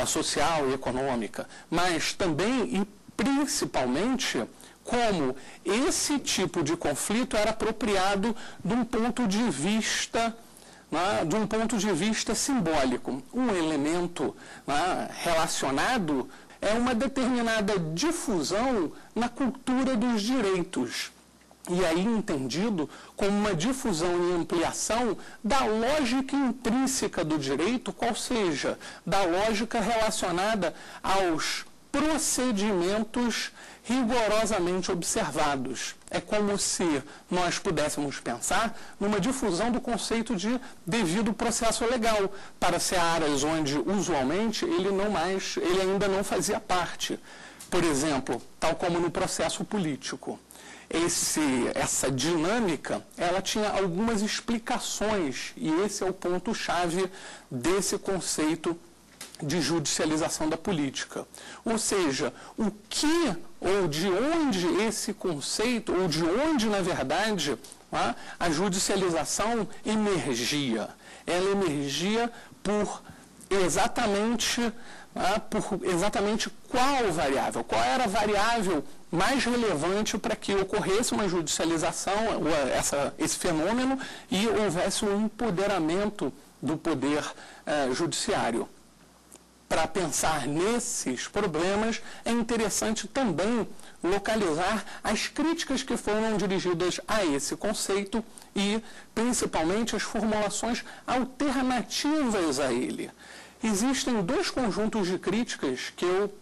A: social e econômica, mas também e principalmente como esse tipo de conflito era apropriado de um ponto de vista simbólico. Um elemento relacionado é uma determinada difusão na cultura dos direitos. E aí entendido como uma difusão e ampliação da lógica intrínseca do direito, qual seja, da lógica relacionada aos procedimentos rigorosamente observados. É como se nós pudéssemos pensar numa difusão do conceito de devido processo legal para searas onde, usualmente, ele ainda não fazia parte. Por exemplo, tal como no processo político. Essa dinâmica, ela tinha algumas explicações, e esse é o ponto-chave desse conceito de judicialização da política. Ou seja, o que ou de onde esse conceito, ou de onde, na verdade, a judicialização emergia. Ela emergia por exatamente qual variável, qual era a variável mais relevante para que ocorresse uma judicialização, esse fenômeno, e houvesse um empoderamento do poder judiciário. Para pensar nesses problemas, é interessante também localizar as críticas que foram dirigidas a esse conceito e, principalmente, as formulações alternativas a ele. Existem dois conjuntos de críticas que eu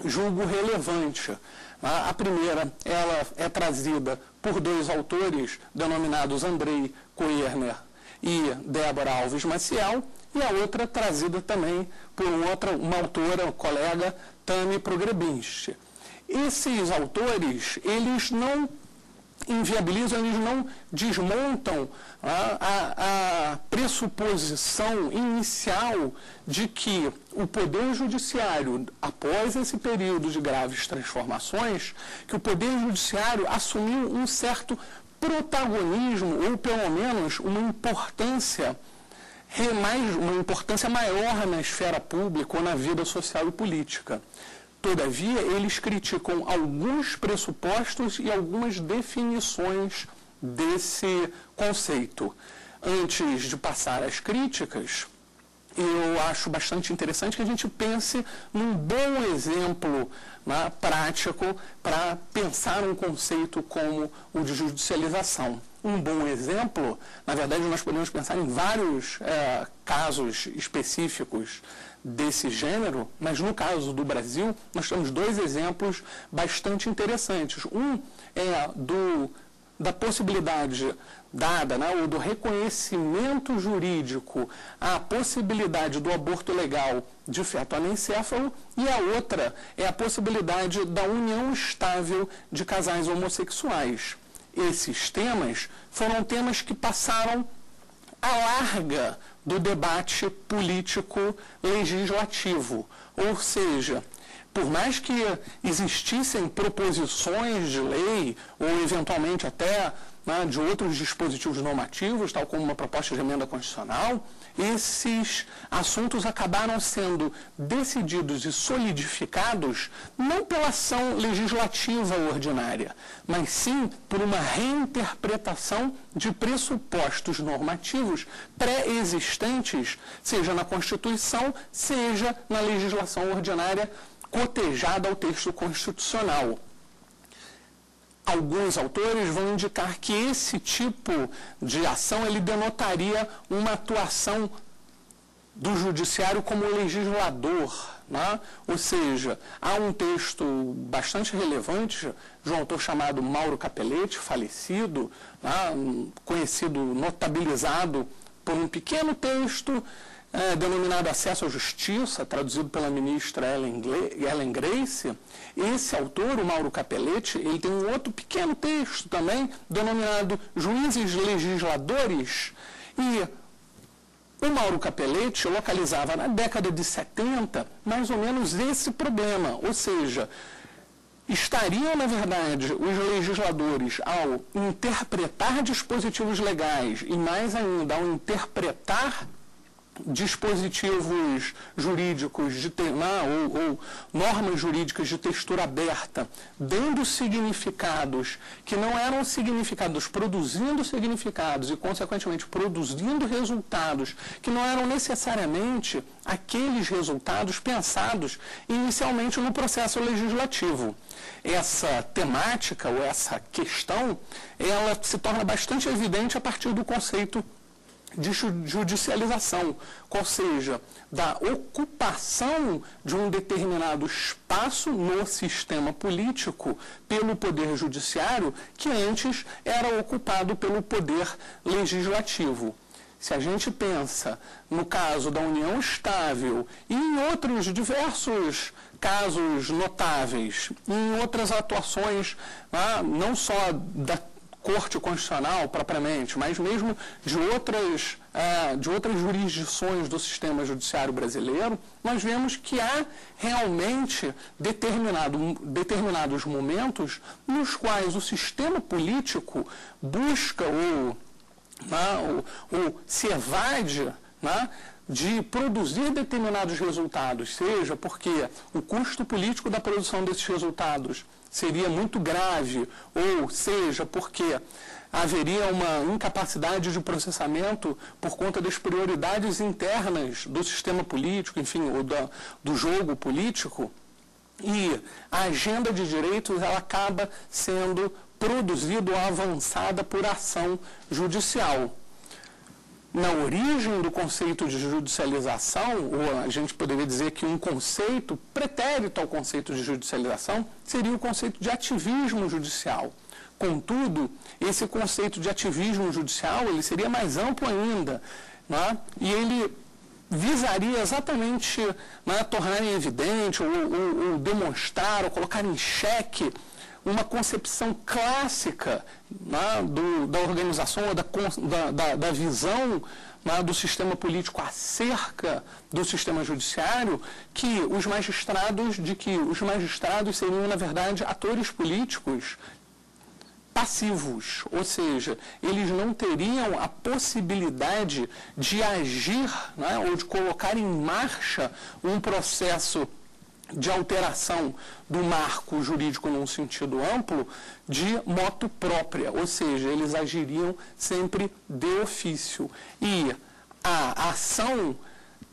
A: julgo relevante. A primeira, ela é trazida por dois autores denominados Andrei Koerner e Débora Alves Maciel, e a outra trazida também por uma autora, colega, Tami Progrebinski. Esses autores, eles não inviabilizam, eles não desmontam a pressuposição inicial de que o Poder Judiciário, após esse período de graves transformações, que o Poder Judiciário assumiu um certo protagonismo, ou pelo menos uma importância maior na esfera pública ou na vida social e política. Todavia, eles criticam alguns pressupostos e algumas definições desse conceito. Antes de passar às críticas, eu acho bastante interessante que a gente pense num bom exemplo, né, prático para pensar um conceito como o de judicialização. Um bom exemplo, na verdade, nós podemos pensar em vários casos específicos desse gênero, mas no caso do Brasil, nós temos dois exemplos bastante interessantes. Um é da possibilidade dada, né, ou do reconhecimento jurídico à possibilidade do aborto legal de feto anencéfalo, e a outra é a possibilidade da união estável de casais homossexuais. Esses temas foram temas que passaram à larga do debate político-legislativo, ou seja, por mais que existissem proposições de lei, ou eventualmente até, né, de outros dispositivos normativos, tal como uma proposta de emenda constitucional, esses assuntos acabaram sendo decididos e solidificados não pela ação legislativa ordinária, mas sim por uma reinterpretação de pressupostos normativos pré-existentes, seja na Constituição, seja na legislação ordinária cotejada ao texto constitucional. Alguns autores vão indicar que esse tipo de ação ele denotaria uma atuação do judiciário como legislador, né? Ou seja, há um texto bastante relevante de um autor chamado Mauro Capelletti, falecido, né? Conhecido, notabilizado por um pequeno texto denominado Acesso à Justiça, traduzido pela ministra Ellen Grace. Esse autor, o Mauro Capelletti, ele tem um outro pequeno texto também, denominado Juízes Legisladores, e o Mauro Capelletti localizava na década de 70 mais ou menos esse problema, ou seja, estariam, na verdade, os legisladores, ao interpretar dispositivos legais e, mais ainda, ao interpretar dispositivos jurídicos ou normas jurídicas de textura aberta, dando significados que não eram significados, produzindo significados e, consequentemente, produzindo resultados que não eram necessariamente aqueles resultados pensados inicialmente no processo legislativo. Essa temática ou essa questão, ela se torna bastante evidente a partir do conceito de judicialização, ou seja, da ocupação de um determinado espaço no sistema político pelo poder judiciário que antes era ocupado pelo poder legislativo. Se a gente pensa no caso da união estável e em outros diversos casos notáveis, em outras atuações, não só da Corte Constitucional propriamente, mas mesmo de outras jurisdições do sistema judiciário brasileiro, nós vemos que há realmente determinados momentos nos quais o sistema político busca ou se evade, de produzir determinados resultados, seja porque o custo político da produção desses resultados seria muito grave, ou seja porque haveria uma incapacidade de processamento por conta das prioridades internas do sistema político, enfim, ou do jogo político, e a agenda de direitos ela acaba sendo produzida ou avançada por ação judicial. Na origem do conceito de judicialização, ou a gente poderia dizer que um conceito pretérito ao conceito de judicialização seria o conceito de ativismo judicial. Contudo, esse conceito de ativismo judicial ele seria mais amplo ainda, e ele visaria exatamente tornar em evidente ou demonstrar ou colocar em xeque uma concepção clássica da organização ou da visão do sistema político acerca do sistema judiciário, que os magistrados seriam, na verdade, atores políticos passivos, ou seja, eles não teriam a possibilidade de agir, né, ou de colocar em marcha um processo de alteração do marco jurídico num sentido amplo de motu própria, ou seja, eles agiriam sempre de ofício. E a ação,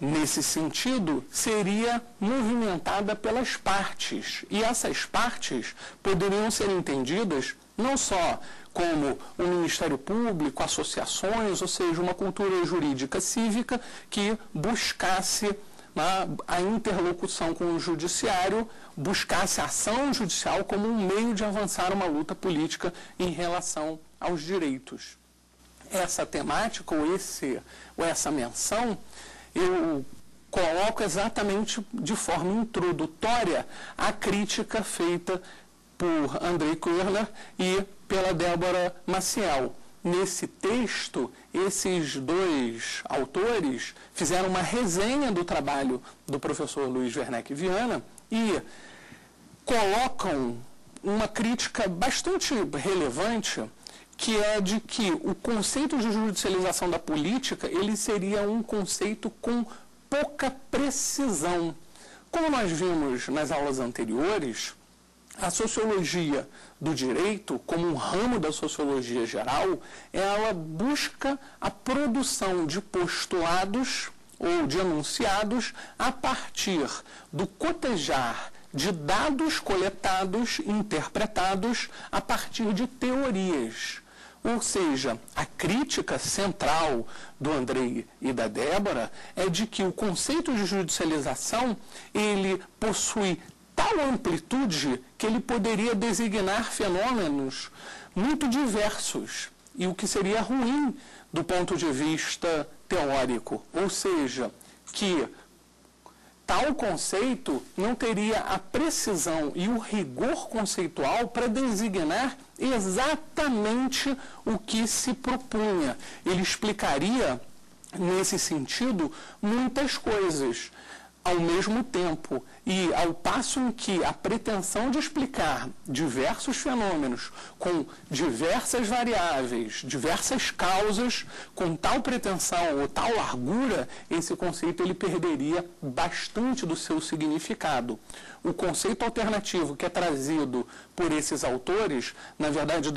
A: nesse sentido, seria movimentada pelas partes. E essas partes poderiam ser entendidas não só como o Ministério Público, associações, ou seja, uma cultura jurídica cívica que buscasse a interlocução com o judiciário, buscasse a ação judicial como um meio de avançar uma luta política em relação aos direitos. Essa temática ou essa menção eu coloco exatamente de forma introdutória a crítica feita por Andrei Koerler e pela Débora Maciel. Nesse texto, esses dois autores fizeram uma resenha do trabalho do professor Luiz Werneck Viana e colocam uma crítica bastante relevante, que é de que o conceito de judicialização da política, ele seria um conceito com pouca precisão. Como nós vimos nas aulas anteriores, a sociologia do direito, como um ramo da sociologia geral, ela busca a produção de postulados ou de enunciados a partir do cotejar de dados coletados e interpretados a partir de teorias. Ou seja, a crítica central do Andrei e da Débora é de que o conceito de judicialização, ele possui tal amplitude que ele poderia designar fenômenos muito diversos, e o que seria ruim do ponto de vista teórico, ou seja, que tal conceito não teria a precisão e o rigor conceitual para designar exatamente o que se propunha. Ele explicaria, nesse sentido, muitas coisas ao mesmo tempo, e ao passo em que a pretensão de explicar diversos fenômenos com diversas variáveis, diversas causas, com tal pretensão ou tal largura, esse conceito ele perderia bastante do seu significado. O conceito alternativo que é trazido por esses autores, na verdade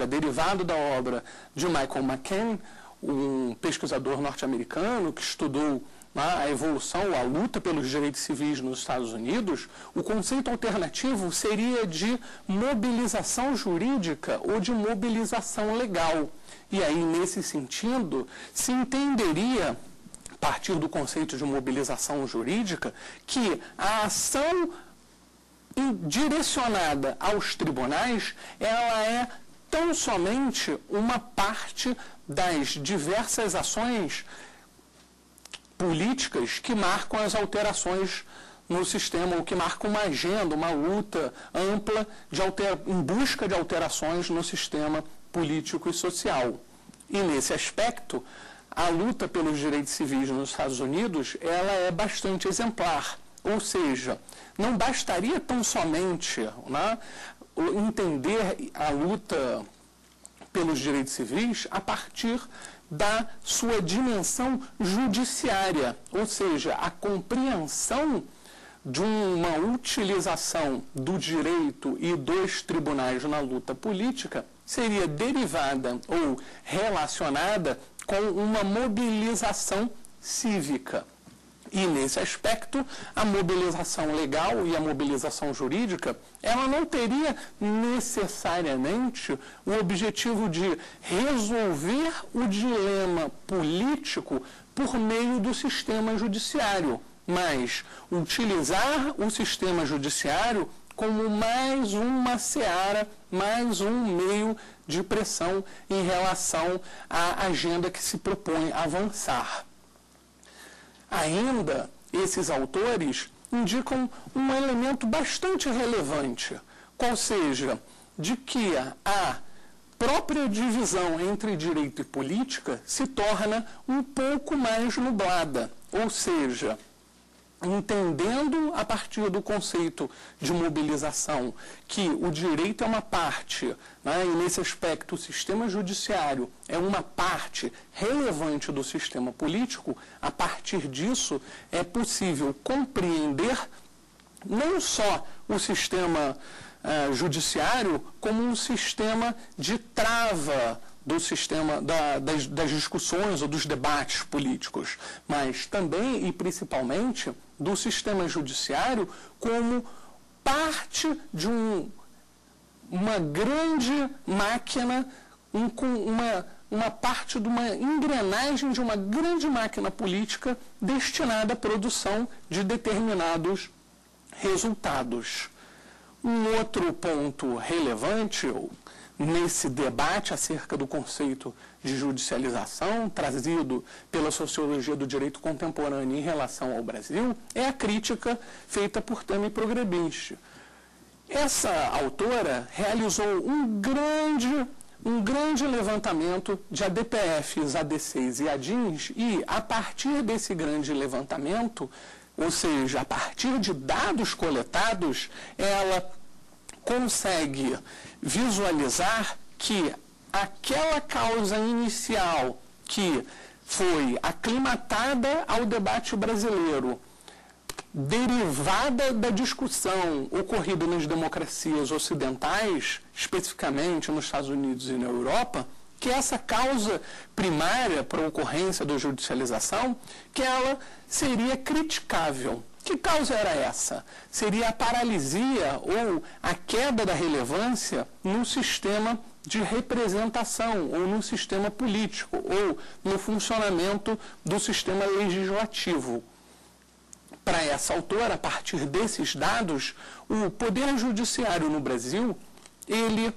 A: derivado da obra de Michael McCann, um pesquisador norte-americano que estudou a evolução, a luta pelos direitos civis nos Estados Unidos, o conceito alternativo seria de mobilização jurídica ou de mobilização legal. E aí, nesse sentido, se entenderia, a partir do conceito de mobilização jurídica, que a ação direcionada aos tribunais, ela é tão somente uma parte das diversas ações políticas que marcam as alterações no sistema, ou que marcam uma agenda, uma luta ampla em busca de alterações no sistema político e social. E nesse aspecto, a luta pelos direitos civis nos Estados Unidos, ela é bastante exemplar. Ou seja, não bastaria tão somente entender a luta pelos direitos civis a partir da sua dimensão judiciária, ou seja, a compreensão de uma utilização do direito e dos tribunais na luta política seria derivada ou relacionada com uma mobilização cívica. E, nesse aspecto, a mobilização legal e a mobilização jurídica, ela não teria necessariamente o objetivo de resolver o dilema político por meio do sistema judiciário, mas utilizar o sistema judiciário como mais uma seara, mais um meio de pressão em relação à agenda que se propõe avançar. Ainda, esses autores indicam um elemento bastante relevante, qual seja, de que a própria divisão entre direito e política se torna um pouco mais nublada, ou seja, entendendo a partir do conceito de mobilização que o direito é uma parte, né, e nesse aspecto o sistema judiciário é uma parte relevante do sistema político, a partir disso é possível compreender não só o sistema judiciário como um sistema de trava do sistema das discussões ou dos debates políticos, mas também e principalmente do sistema judiciário como parte de uma grande máquina, uma parte de uma engrenagem de uma grande máquina política destinada à produção de determinados resultados. Um outro ponto relevante nesse debate acerca do conceito de judicialização trazido pela sociologia do direito contemporâneo em relação ao Brasil é a crítica feita por Tammy Progrebinski. Essa autora realizou um grande levantamento de ADPFs, ADCs e ADINs e, a partir desse grande levantamento, ou seja, a partir de dados coletados, ela consegue visualizar que aquela causa inicial que foi aclimatada ao debate brasileiro, derivada da discussão ocorrida nas democracias ocidentais, especificamente nos Estados Unidos e na Europa, que essa causa primária para a ocorrência da judicialização, que ela seria criticável. Que causa era essa? Seria a paralisia ou a queda da relevância no sistema de representação ou no sistema político ou no funcionamento do sistema legislativo. Para essa autora, a partir desses dados, o Poder Judiciário no Brasil, ele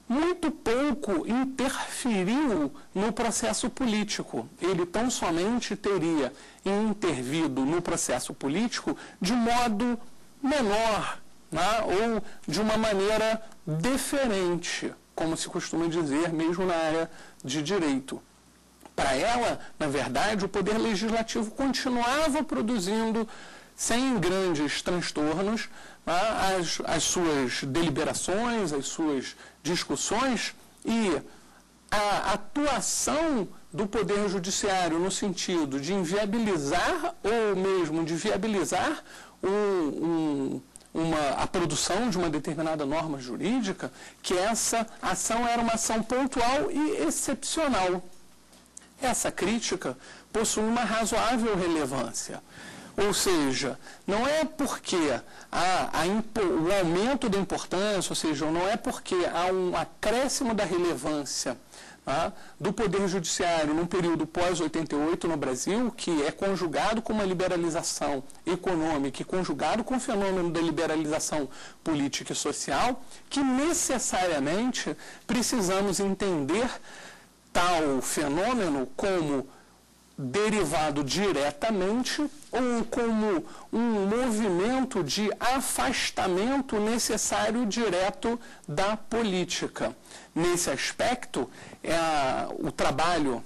A: muito pouco interferiu no processo político. Ele tão somente teria intervido no processo político de modo menor, né, ou de uma maneira deferente, como se costuma dizer, mesmo na área de direito. Para ela, na verdade, o Poder Legislativo continuava produzindo, sem grandes transtornos, as suas deliberações, as suas discussões, e a atuação do Poder Judiciário no sentido de inviabilizar ou mesmo de viabilizar a produção de uma determinada norma jurídica, que essa ação era uma ação pontual e excepcional. Essa crítica possui uma razoável relevância. Ou seja, não é porque o aumento da importância, ou seja, não é porque há um acréscimo da relevância do Poder Judiciário num período pós-88 no Brasil, que é conjugado com uma liberalização econômica e conjugado com o fenômeno da liberalização política e social, que necessariamente precisamos entender tal fenômeno como derivado diretamente ou como um movimento de afastamento necessário direto da política. Nesse aspecto, o trabalho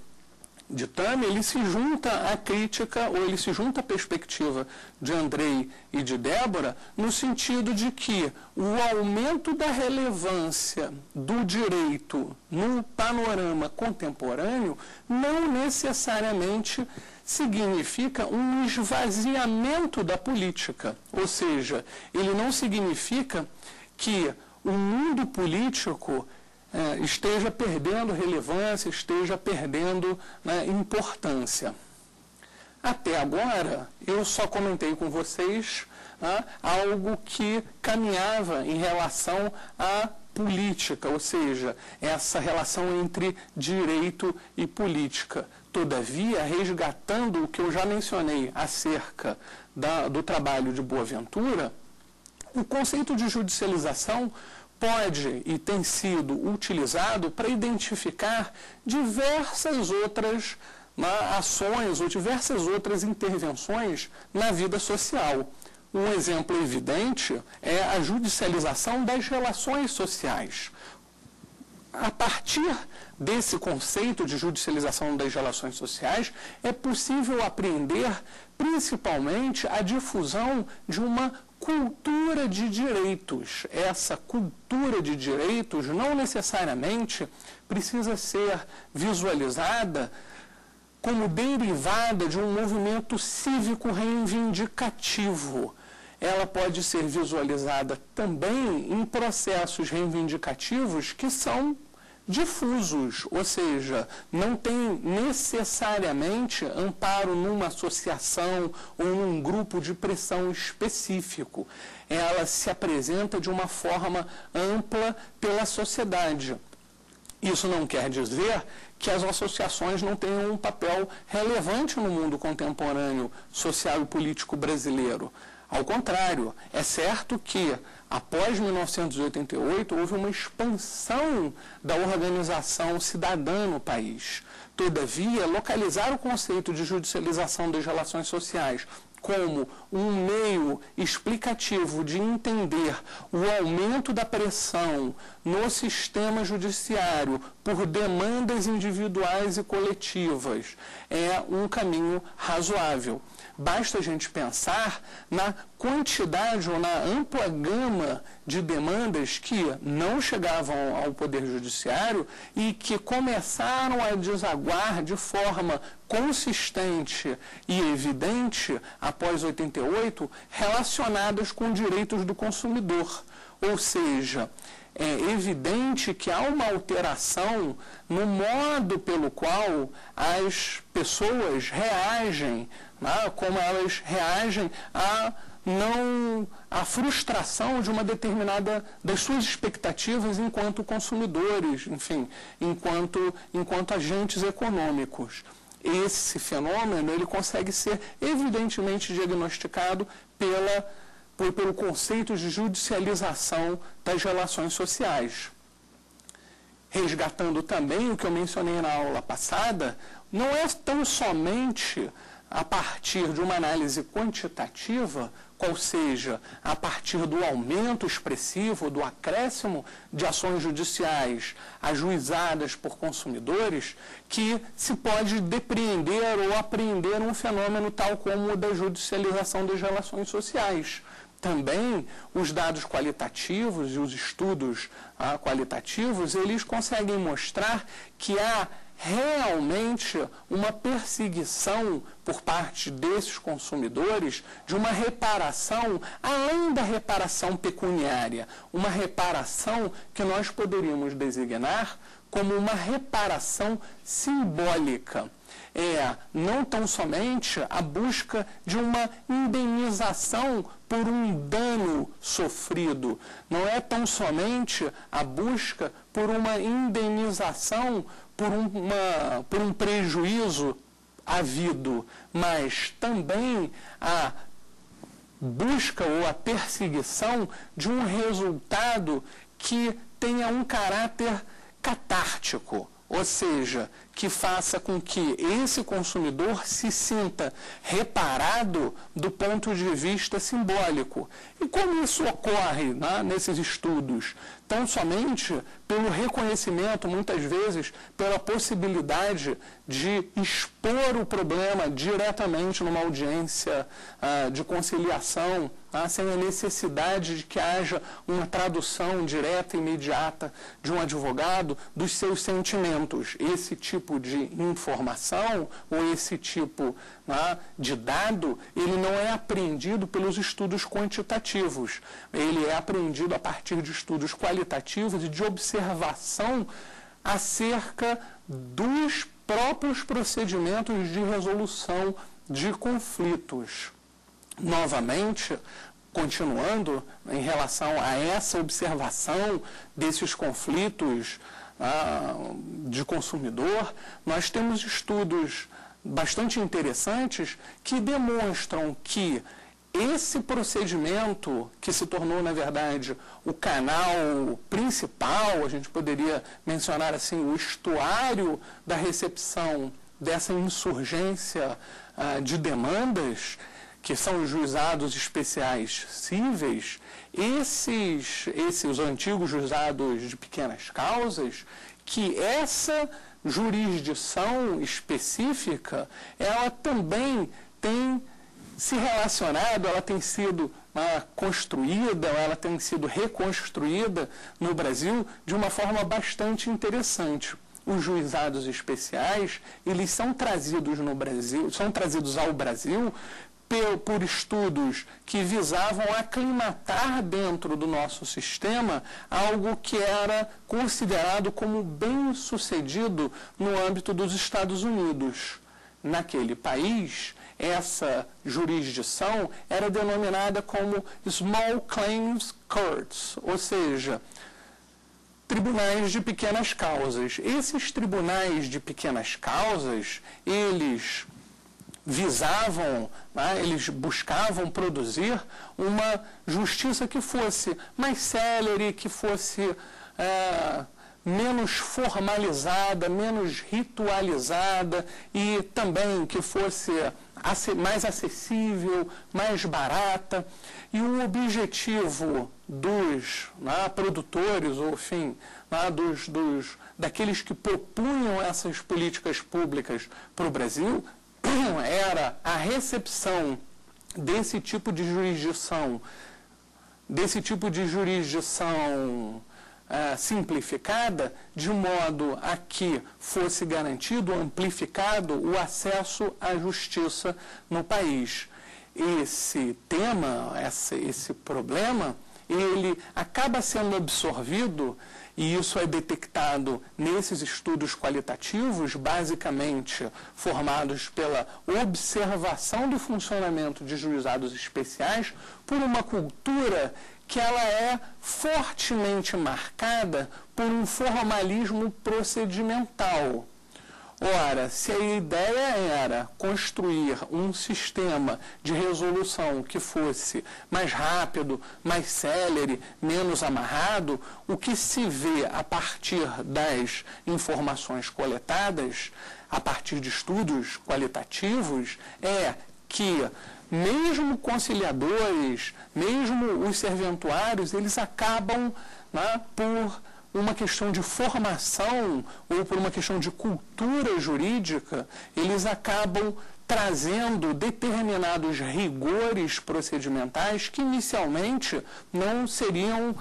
A: de Tammy, ele se junta à crítica, ou ele se junta à perspectiva de Andrei e de Débora, no sentido de que o aumento da relevância do direito no panorama contemporâneo não necessariamente significa um esvaziamento da política. Ou seja, ele não significa que o mundo político esteja perdendo relevância, esteja perdendo importância. Até agora, eu só comentei com vocês algo que caminhava em relação à política, ou seja, essa relação entre direito e política. Todavia, resgatando o que eu já mencionei acerca do trabalho de Boaventura, o conceito de judicialização pode e tem sido utilizado para identificar diversas outras ações ou diversas outras intervenções na vida social. Um exemplo evidente é a judicialização das relações sociais. a partir desse conceito de judicialização das relações sociais, é possível apreender principalmente a difusão de uma cultura de direitos. Essa cultura de direitos não necessariamente precisa ser visualizada como derivada de um movimento cívico reivindicativo. Ela pode ser visualizada também em processos reivindicativos que são difusos, ou seja, não tem necessariamente amparo numa associação ou num grupo de pressão específico. Ela se apresenta de uma forma ampla pela sociedade. Isso não quer dizer que as associações não tenham um papel relevante no mundo contemporâneo social e político brasileiro. Ao contrário, é certo que, após 1988, houve uma expansão da organização cidadã no país. Todavia, localizar o conceito de judicialização das relações sociais como um meio explicativo de entender o aumento da pressão no sistema judiciário por demandas individuais e coletivas é um caminho razoável. Basta a gente pensar na quantidade ou na ampla gama de demandas que não chegavam ao Poder Judiciário e que começaram a desaguar de forma consistente e evidente, após 88, relacionadas com direitos do consumidor. Ou seja, é evidente que há uma alteração no modo pelo qual as pessoas reagem, né, como elas reagem à frustração de uma determinada das suas expectativas enquanto consumidores, enfim, enquanto agentes econômicos. Esse fenômeno ele consegue ser evidentemente diagnosticado pelo conceito de judicialização das relações sociais. Resgatando também o que eu mencionei na aula passada, não é tão somente a partir de uma análise quantitativa, qual seja, a partir do aumento expressivo, do acréscimo de ações judiciais ajuizadas por consumidores, que se pode depreender ou apreender um fenômeno tal como o da judicialização das relações sociais. Também os dados qualitativos e os estudos qualitativos, eles conseguem mostrar que há realmente uma perseguição por parte desses consumidores de uma reparação, além da reparação pecuniária, uma reparação que nós poderíamos designar como uma reparação simbólica. Não tão somente a busca de uma indenização por um dano sofrido, não é tão somente a busca por uma indenização por um prejuízo havido, mas também a busca ou a perseguição de um resultado que tenha um caráter catártico, ou seja, que faça com que esse consumidor se sinta reparado do ponto de vista simbólico. E como isso ocorre, né, nesses estudos? Tão somente pelo reconhecimento, muitas vezes, pela possibilidade de expor o problema diretamente numa audiência de conciliação, sem a necessidade de que haja uma tradução direta e imediata de um advogado dos seus sentimentos. Esse tipo de informação ou esse tipo de dado, ele não é apreendido pelos estudos quantitativos. Ele é apreendido a partir de estudos qualitativos e de observação acerca dos próprios procedimentos de resolução de conflitos. Novamente, continuando em relação a essa observação desses conflitos de consumidor, nós temos estudos bastante interessantes que demonstram que esse procedimento, que se tornou, na verdade, o canal principal, a gente poderia mencionar assim, o estuário da recepção dessa insurgência de demandas, que são os juizados especiais cíveis, os antigos juizados de pequenas causas, que essa jurisdição específica, ela também tem se relacionado, ela tem sido construída, ela tem sido reconstruída no Brasil de uma forma bastante interessante. Os juizados especiais, eles são trazidos no Brasil, são trazidos ao Brasil por estudos que visavam aclimatar dentro do nosso sistema algo que era considerado como bem-sucedido no âmbito dos Estados Unidos. Naquele país, essa jurisdição era denominada como Small Claims Courts, ou seja, tribunais de pequenas causas. Esses tribunais de pequenas causas, eles visavam, eles buscavam produzir uma justiça que fosse mais célere, que fosse menos formalizada, menos ritualizada e também que fosse mais acessível, mais barata. E o objetivo dos produtores, ou enfim, daqueles que propunham essas políticas públicas para o Brasil, era a recepção desse tipo de jurisdição, simplificada, de modo a que fosse garantido, amplificado o acesso à justiça no país. Esse tema, esse problema, ele acaba sendo absorvido, e isso é detectado nesses estudos qualitativos, basicamente formados pela observação do funcionamento de juizados especiais, por uma cultura que ela é fortemente marcada por um formalismo procedimental. Ora, se a ideia era construir um sistema de resolução que fosse mais rápido, mais célere, menos amarrado, o que se vê a partir das informações coletadas, a partir de estudos qualitativos, é que mesmo conciliadores, mesmo os serventuários, eles acabam por uma questão de formação ou por uma questão de cultura jurídica, eles acabam trazendo determinados rigores procedimentais que inicialmente não seriam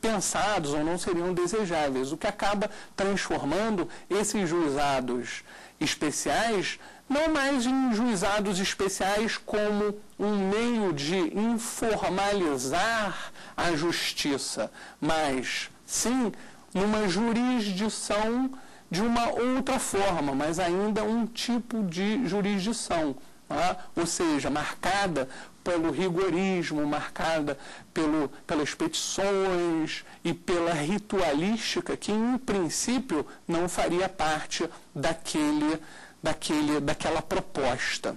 A: pensados ou não seriam desejáveis, o que acaba transformando esses juizados especiais não mais em juizados especiais como um meio de informalizar a justiça, mas sim numa jurisdição de uma outra forma, mas ainda um tipo de jurisdição, ou seja, marcada pelo rigorismo, marcada pelas petições e pela ritualística que, em princípio, não faria parte daquela proposta.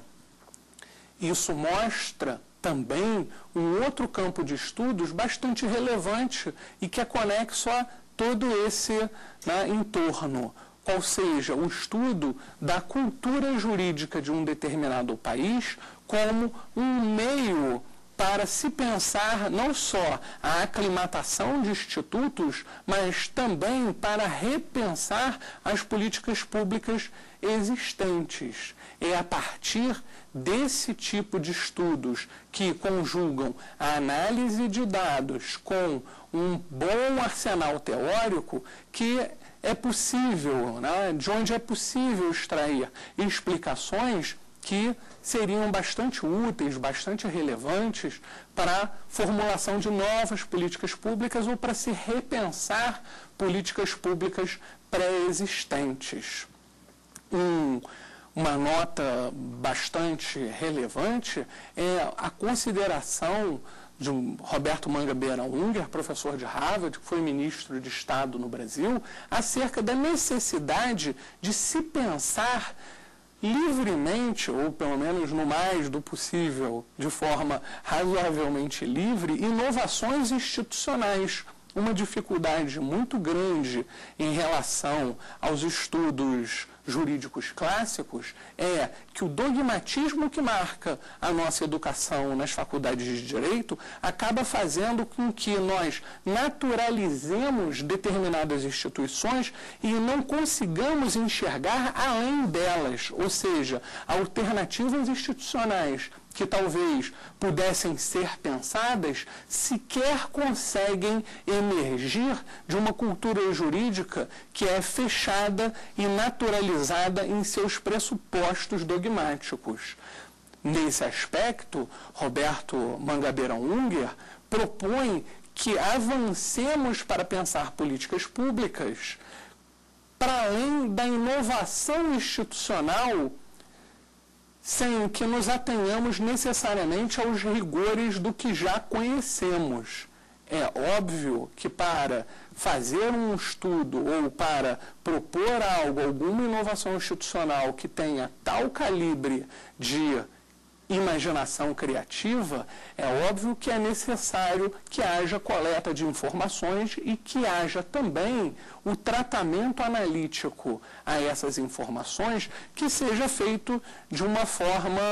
A: Isso mostra também um outro campo de estudos bastante relevante e que é conexo a todo esse entorno, ou seja, o estudo da cultura jurídica de um determinado país como um meio para se pensar não só a aclimatação de institutos, mas também para repensar as políticas públicas existentes. É a partir desse tipo de estudos que conjugam a análise de dados com um bom arsenal teórico que é possível, de onde é possível extrair explicações que seriam bastante úteis, bastante relevantes para a formulação de novas políticas públicas ou para se repensar políticas públicas pré-existentes. Uma nota bastante relevante é a consideração de Roberto Mangabeira-Unger, professor de Harvard, que foi ministro de Estado no Brasil, acerca da necessidade de se pensar livremente, ou pelo menos no mais do possível, de forma razoavelmente livre, inovações institucionais. Uma dificuldade muito grande em relação aos estudos jurídicos clássicos é que o dogmatismo que marca a nossa educação nas faculdades de direito acaba fazendo com que nós naturalizemos determinadas instituições e não consigamos enxergar além delas, ou seja, alternativas institucionais que talvez pudessem ser pensadas, sequer conseguem emergir de uma cultura jurídica que é fechada e naturalizada em seus pressupostos dogmáticos. Nesse aspecto, Roberto Mangabeira Unger propõe que avancemos para pensar políticas públicas para além da inovação institucional, sem que nos atenhamos necessariamente aos rigores do que já conhecemos. É óbvio que para fazer um estudo ou para propor algo, alguma inovação institucional que tenha tal calibre de imaginação criativa, é óbvio que é necessário que haja coleta de informações e que haja também o tratamento analítico a essas informações que seja feito de uma forma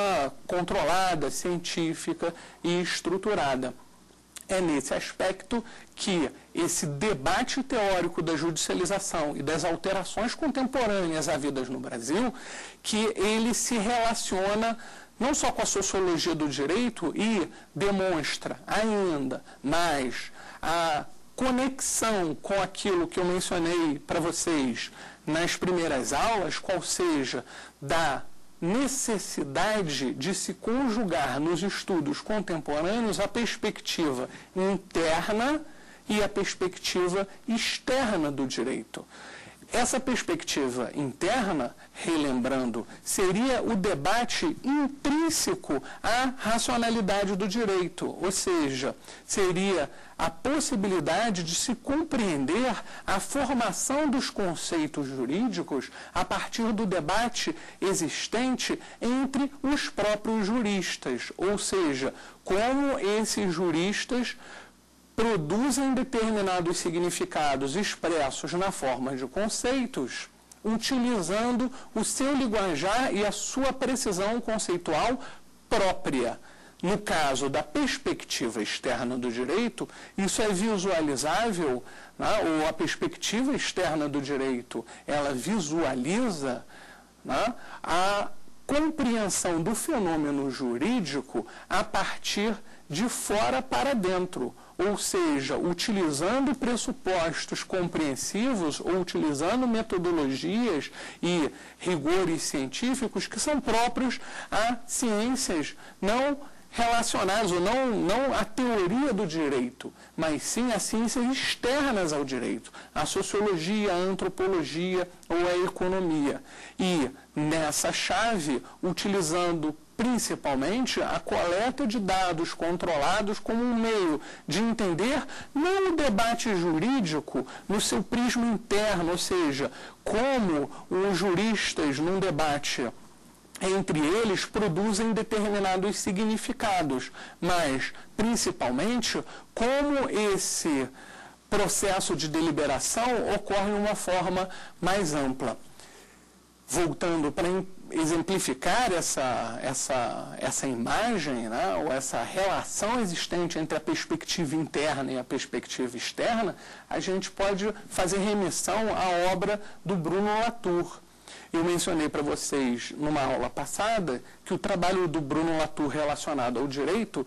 A: controlada, científica e estruturada. É nesse aspecto que esse debate teórico da judicialização e das alterações contemporâneas havidas no Brasil, que ele se relaciona não só com a sociologia do direito e demonstra ainda mais a conexão com aquilo que eu mencionei para vocês nas primeiras aulas, qual seja da necessidade de se conjugar nos estudos contemporâneos a perspectiva interna e a perspectiva externa do direito. Essa perspectiva interna, relembrando, seria o debate intrínseco à racionalidade do direito, ou seja, seria a possibilidade de se compreender a formação dos conceitos jurídicos a partir do debate existente entre os próprios juristas, ou seja, como esses juristas produzem determinados significados expressos na forma de conceitos, utilizando o seu linguajar e a sua precisão conceitual própria. No caso da perspectiva externa do direito, isso é visualizável, né? Ou a perspectiva externa do direito, ela visualiza, né, a compreensão do fenômeno jurídico a partir de fora para dentro, ou seja, utilizando pressupostos compreensivos ou utilizando metodologias e rigores científicos que são próprios a ciências não relacionadas, ou não à teoria do direito, mas sim a ciências externas ao direito, a sociologia, a antropologia ou a economia. E nessa chave, utilizando principalmente a coleta de dados controlados como um meio de entender não o debate jurídico no seu prisma interno, ou seja, como os juristas num debate entre eles produzem determinados significados, mas principalmente como esse processo de deliberação ocorre de uma forma mais ampla. Voltando para exemplificar essa imagem, né, ou essa relação existente entre a perspectiva interna e a perspectiva externa, a gente pode fazer remissão à obra do Bruno Latour. Eu mencionei para vocês, numa aula passada, que o trabalho do Bruno Latour relacionado ao direito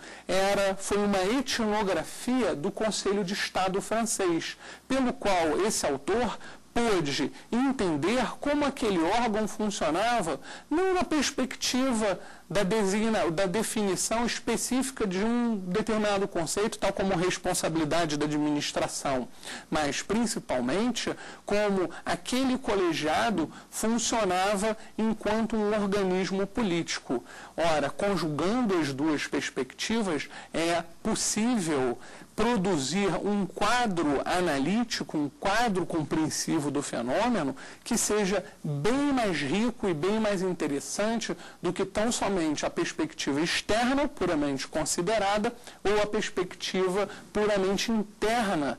A: foi uma etnografia do Conselho de Estado francês, pelo qual esse autor pôde entender como aquele órgão funcionava não na perspectiva da definição específica de um determinado conceito, tal como responsabilidade da administração, mas principalmente como aquele colegiado funcionava enquanto um organismo político. Ora, conjugando as duas perspectivas, é possível produzir um quadro analítico, um quadro compreensivo do fenômeno que seja bem mais rico e bem mais interessante do que tão somente a perspectiva externa, puramente considerada, ou a perspectiva puramente interna,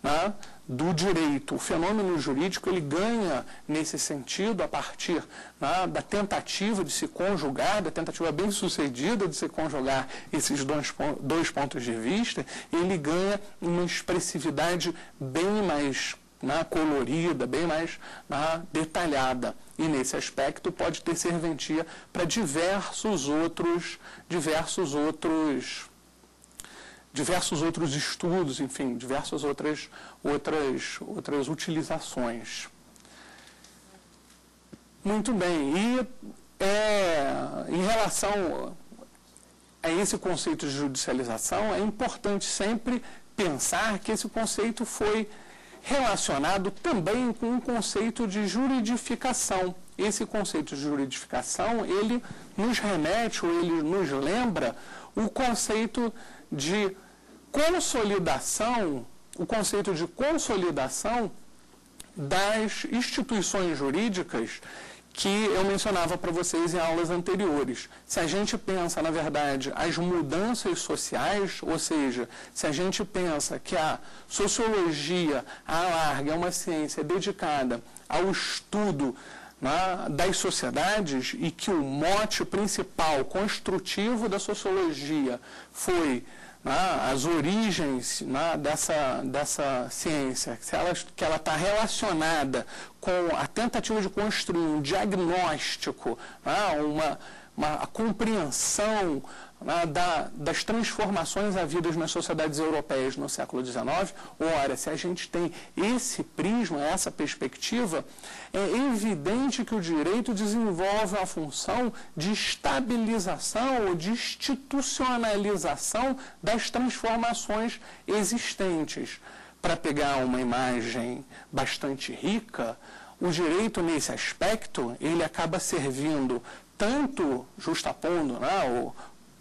A: né, do direito. O fenômeno jurídico ele ganha nesse sentido a partir, né, da tentativa de se conjugar, da tentativa bem sucedida de se conjugar esses dois pontos de vista, ele ganha uma expressividade bem mais, né, colorida, bem mais, né, detalhada. E nesse aspecto pode ter serventia para diversos outros estudos, enfim, diversas outras utilizações. Muito bem, e em relação a esse conceito de judicialização, é importante sempre pensar que esse conceito foi relacionado também com um conceito de juridificação. Esse conceito de juridificação, ele nos remete, ou ele nos lembra o conceito de consolidação, das instituições jurídicas que eu mencionava para vocês em aulas anteriores. Se a gente pensa, na verdade, as mudanças sociais, ou seja, se a gente pensa que a sociologia, à larga, é uma ciência dedicada ao estudo, né, das sociedades, e que o mote principal construtivo da sociologia foi, né, as origens, né, dessa ciência, que ela está relacionada com a tentativa de construir um diagnóstico, né, a compreensão, né, das transformações havidas nas sociedades europeias no século XIX. Ora, se a gente tem esse prisma, essa perspectiva, é evidente que o direito desenvolve uma função de estabilização ou de institucionalização das transformações existentes. Para pegar uma imagem bastante rica, o direito nesse aspecto, ele acaba servindo tanto justapondo, né, ou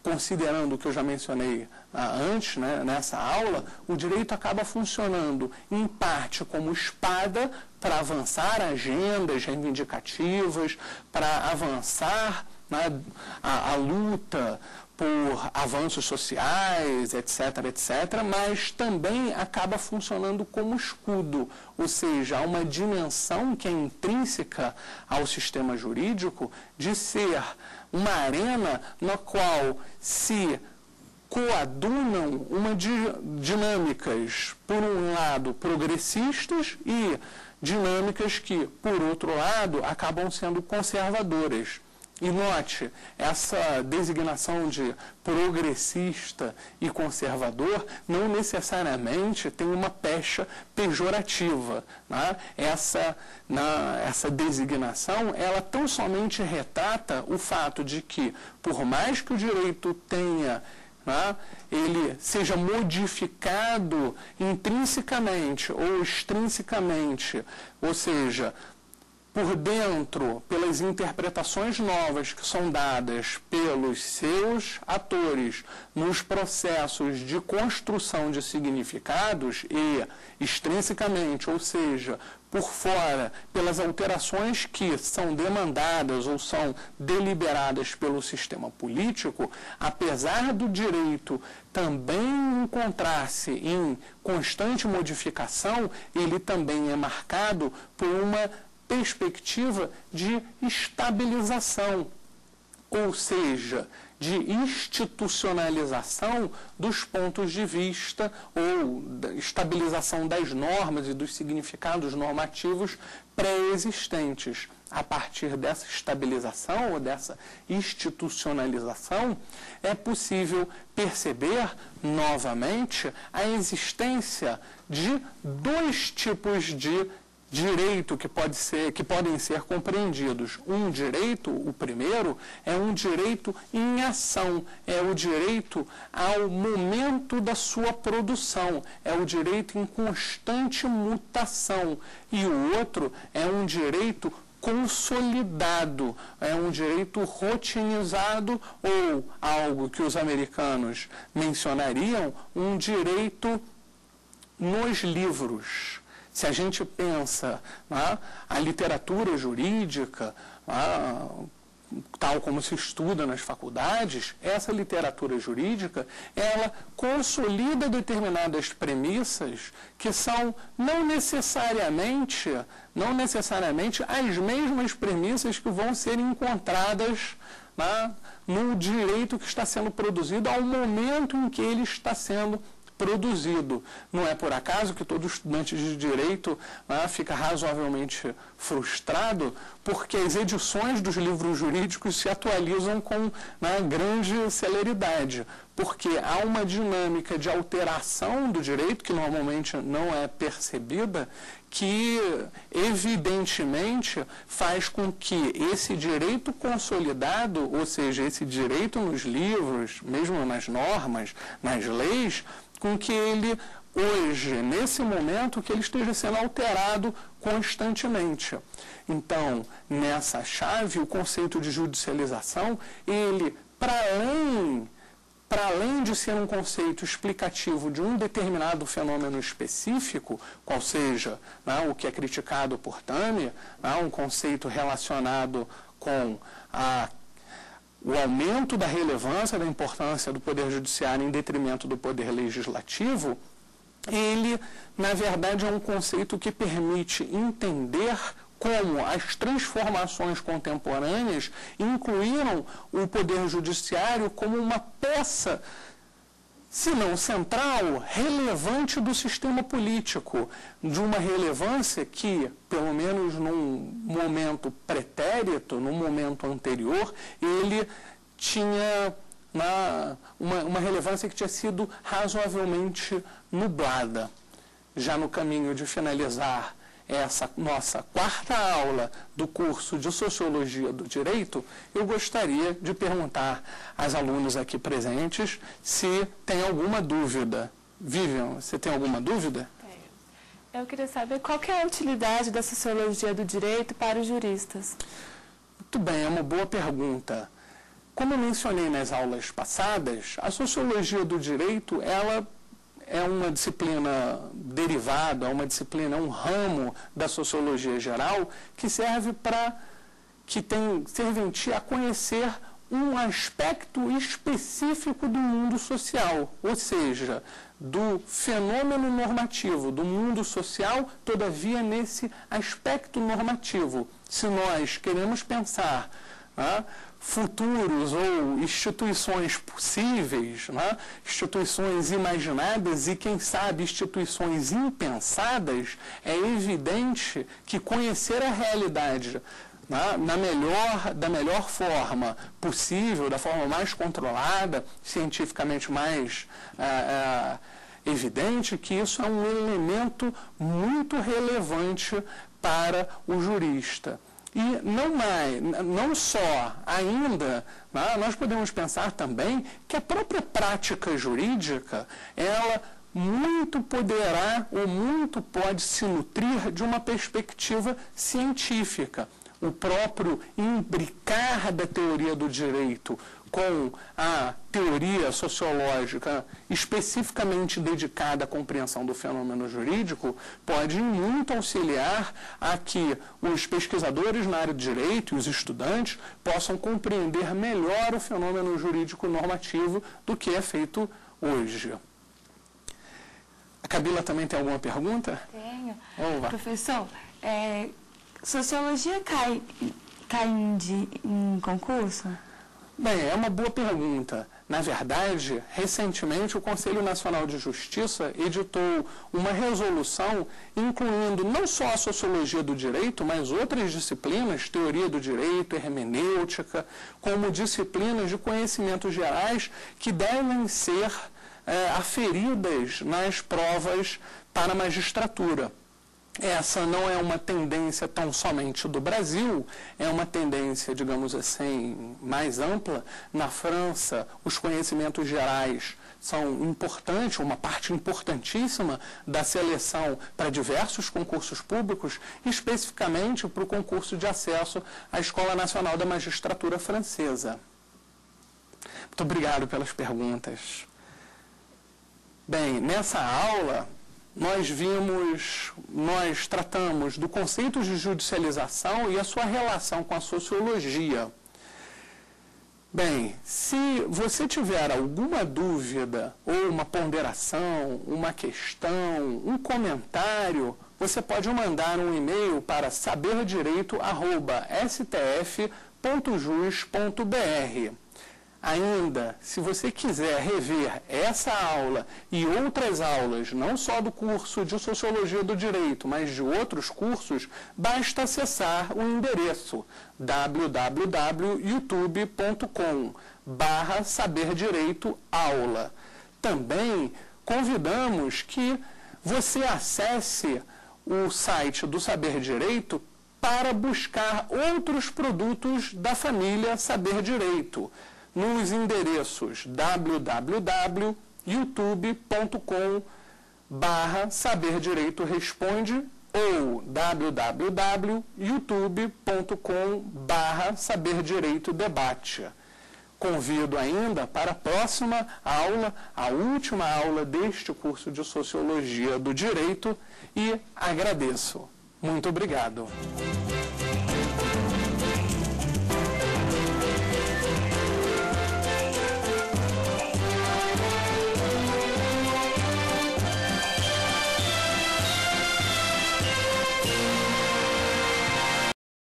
A: considerando o que eu já mencionei antes, né, nessa aula, o direito acaba funcionando, em parte, como espada para avançar agendas reivindicativas, para avançar, né, a luta por avanços sociais, etc., mas também acaba funcionando como escudo, ou seja, há uma dimensão que é intrínseca ao sistema jurídico de ser uma arena na qual se coadunam dinâmicas, por um lado, progressistas e dinâmicas que, por outro lado, acabam sendo conservadoras. E note, essa designação de progressista e conservador não necessariamente tem uma pecha pejorativa, né? Essa designação, ela tão somente retrata o fato de que, por mais que o direito tenha, né, ele seja modificado intrinsecamente ou extrinsecamente, ou seja, por dentro, pelas interpretações novas que são dadas pelos seus atores nos processos de construção de significados e extrinsecamente, ou seja, por fora, pelas alterações que são demandadas ou são deliberadas pelo sistema político, apesar do direito também encontrar-se em constante modificação, ele também é marcado por uma perspectiva de estabilização, ou seja, de institucionalização dos pontos de vista ou da estabilização das normas e dos significados normativos pré-existentes. A partir dessa estabilização ou dessa institucionalização, é possível perceber novamente a existência de dois tipos de direito que podem ser compreendidos. Um direito, o primeiro, é um direito em ação, é o direito ao momento da sua produção, é o direito em constante mutação. E o outro é um direito consolidado, é um direito rotinizado, ou algo que os americanos mencionariam, um direito nos livros. Se a gente pensa, né, a literatura jurídica, tal como se estuda nas faculdades, essa literatura jurídica, ela consolida determinadas premissas que são não necessariamente as mesmas premissas que vão ser encontradas no direito que está sendo produzido ao momento em que ele está sendo produzido. Não é por acaso que todo estudante de direito fica razoavelmente frustrado, porque as edições dos livros jurídicos se atualizam com grande celeridade, porque há uma dinâmica de alteração do direito, que normalmente não é percebida, que evidentemente faz com que esse direito consolidado, ou seja, esse direito nos livros, mesmo nas normas, nas leis, com que ele, hoje, nesse momento, que ele esteja sendo alterado constantemente. Então, nessa chave, o conceito de judicialização, ele, para além de ser um conceito explicativo de um determinado fenômeno específico, qual seja o que é criticado por Tami, um conceito relacionado com o aumento da relevância, da importância do Poder Judiciário em detrimento do Poder Legislativo, ele, na verdade, é um conceito que permite entender como as transformações contemporâneas incluíram o Poder Judiciário como uma peça, se não central, relevante do sistema político, de uma relevância que, pelo menos num momento pretérito, num momento anterior, ele tinha uma relevância que tinha sido razoavelmente nublada. Já no caminho de finalizar essa nossa quarta aula do curso de Sociologia do Direito, eu gostaria de perguntar às alunas aqui presentes se tem alguma dúvida. Vivian, você tem alguma dúvida?
C: Eu queria saber qual que é a utilidade da Sociologia do Direito para os juristas.
A: Muito bem, é uma boa pergunta. Como eu mencionei nas aulas passadas, a Sociologia do Direito, ela é uma disciplina derivada, é um ramo da sociologia geral que serve serventia a conhecer um aspecto específico do mundo social, ou seja, do fenômeno normativo, do mundo social, todavia nesse aspecto normativo. Se nós queremos pensar futuros ou instituições possíveis, instituições imaginadas e, quem sabe, instituições impensadas, é evidente que conhecer a realidade da melhor forma possível, da forma mais controlada, cientificamente mais evidente, que isso é um elemento muito relevante para o jurista. E não só ainda, nós podemos pensar também que a própria prática jurídica, ela muito poderá ou muito pode se nutrir de uma perspectiva científica. O próprio imbricar da teoria do direito com a teoria sociológica especificamente dedicada à compreensão do fenômeno jurídico pode muito auxiliar a que os pesquisadores na área de direito e os estudantes possam compreender melhor o fenômeno jurídico normativo do que é feito hoje. A Camila também tem alguma pergunta?
D: Tenho.
A: Olá.
D: Professor, sociologia cai em concurso?
A: Bem, é uma boa pergunta. Na verdade, recentemente o Conselho Nacional de Justiça editou uma resolução incluindo não só a sociologia do direito, mas outras disciplinas, teoria do direito, hermenêutica, como disciplinas de conhecimentos gerais que devem ser aferidas nas provas para a magistratura. Essa não é uma tendência tão somente do Brasil, é uma tendência, digamos assim, mais ampla. Na França, os conhecimentos gerais são importantes, uma parte importantíssima da seleção para diversos concursos públicos, especificamente para o concurso de acesso à Escola Nacional da Magistratura Francesa. Muito obrigado pelas perguntas. Bem, nessa aula nós tratamos do conceito de judicialização e a sua relação com a sociologia. Bem, se você tiver alguma dúvida ou uma ponderação, uma questão, um comentário, você pode mandar um e-mail para saberdireito@stf.jus.br. Ainda, se você quiser rever essa aula e outras aulas, não só do curso de Sociologia do Direito, mas de outros cursos, basta acessar o endereço www.youtube.com/saberdireitoaula. Também convidamos que você acesse o site do Saber Direito para buscar outros produtos da família Saber Direito, nos endereços www.youtube.com/saberdireitoresponde ou www.youtube.com/saberdireitodebate. Convido ainda para a próxima aula, a última aula deste curso de Sociologia do Direito, e agradeço. Muito obrigado.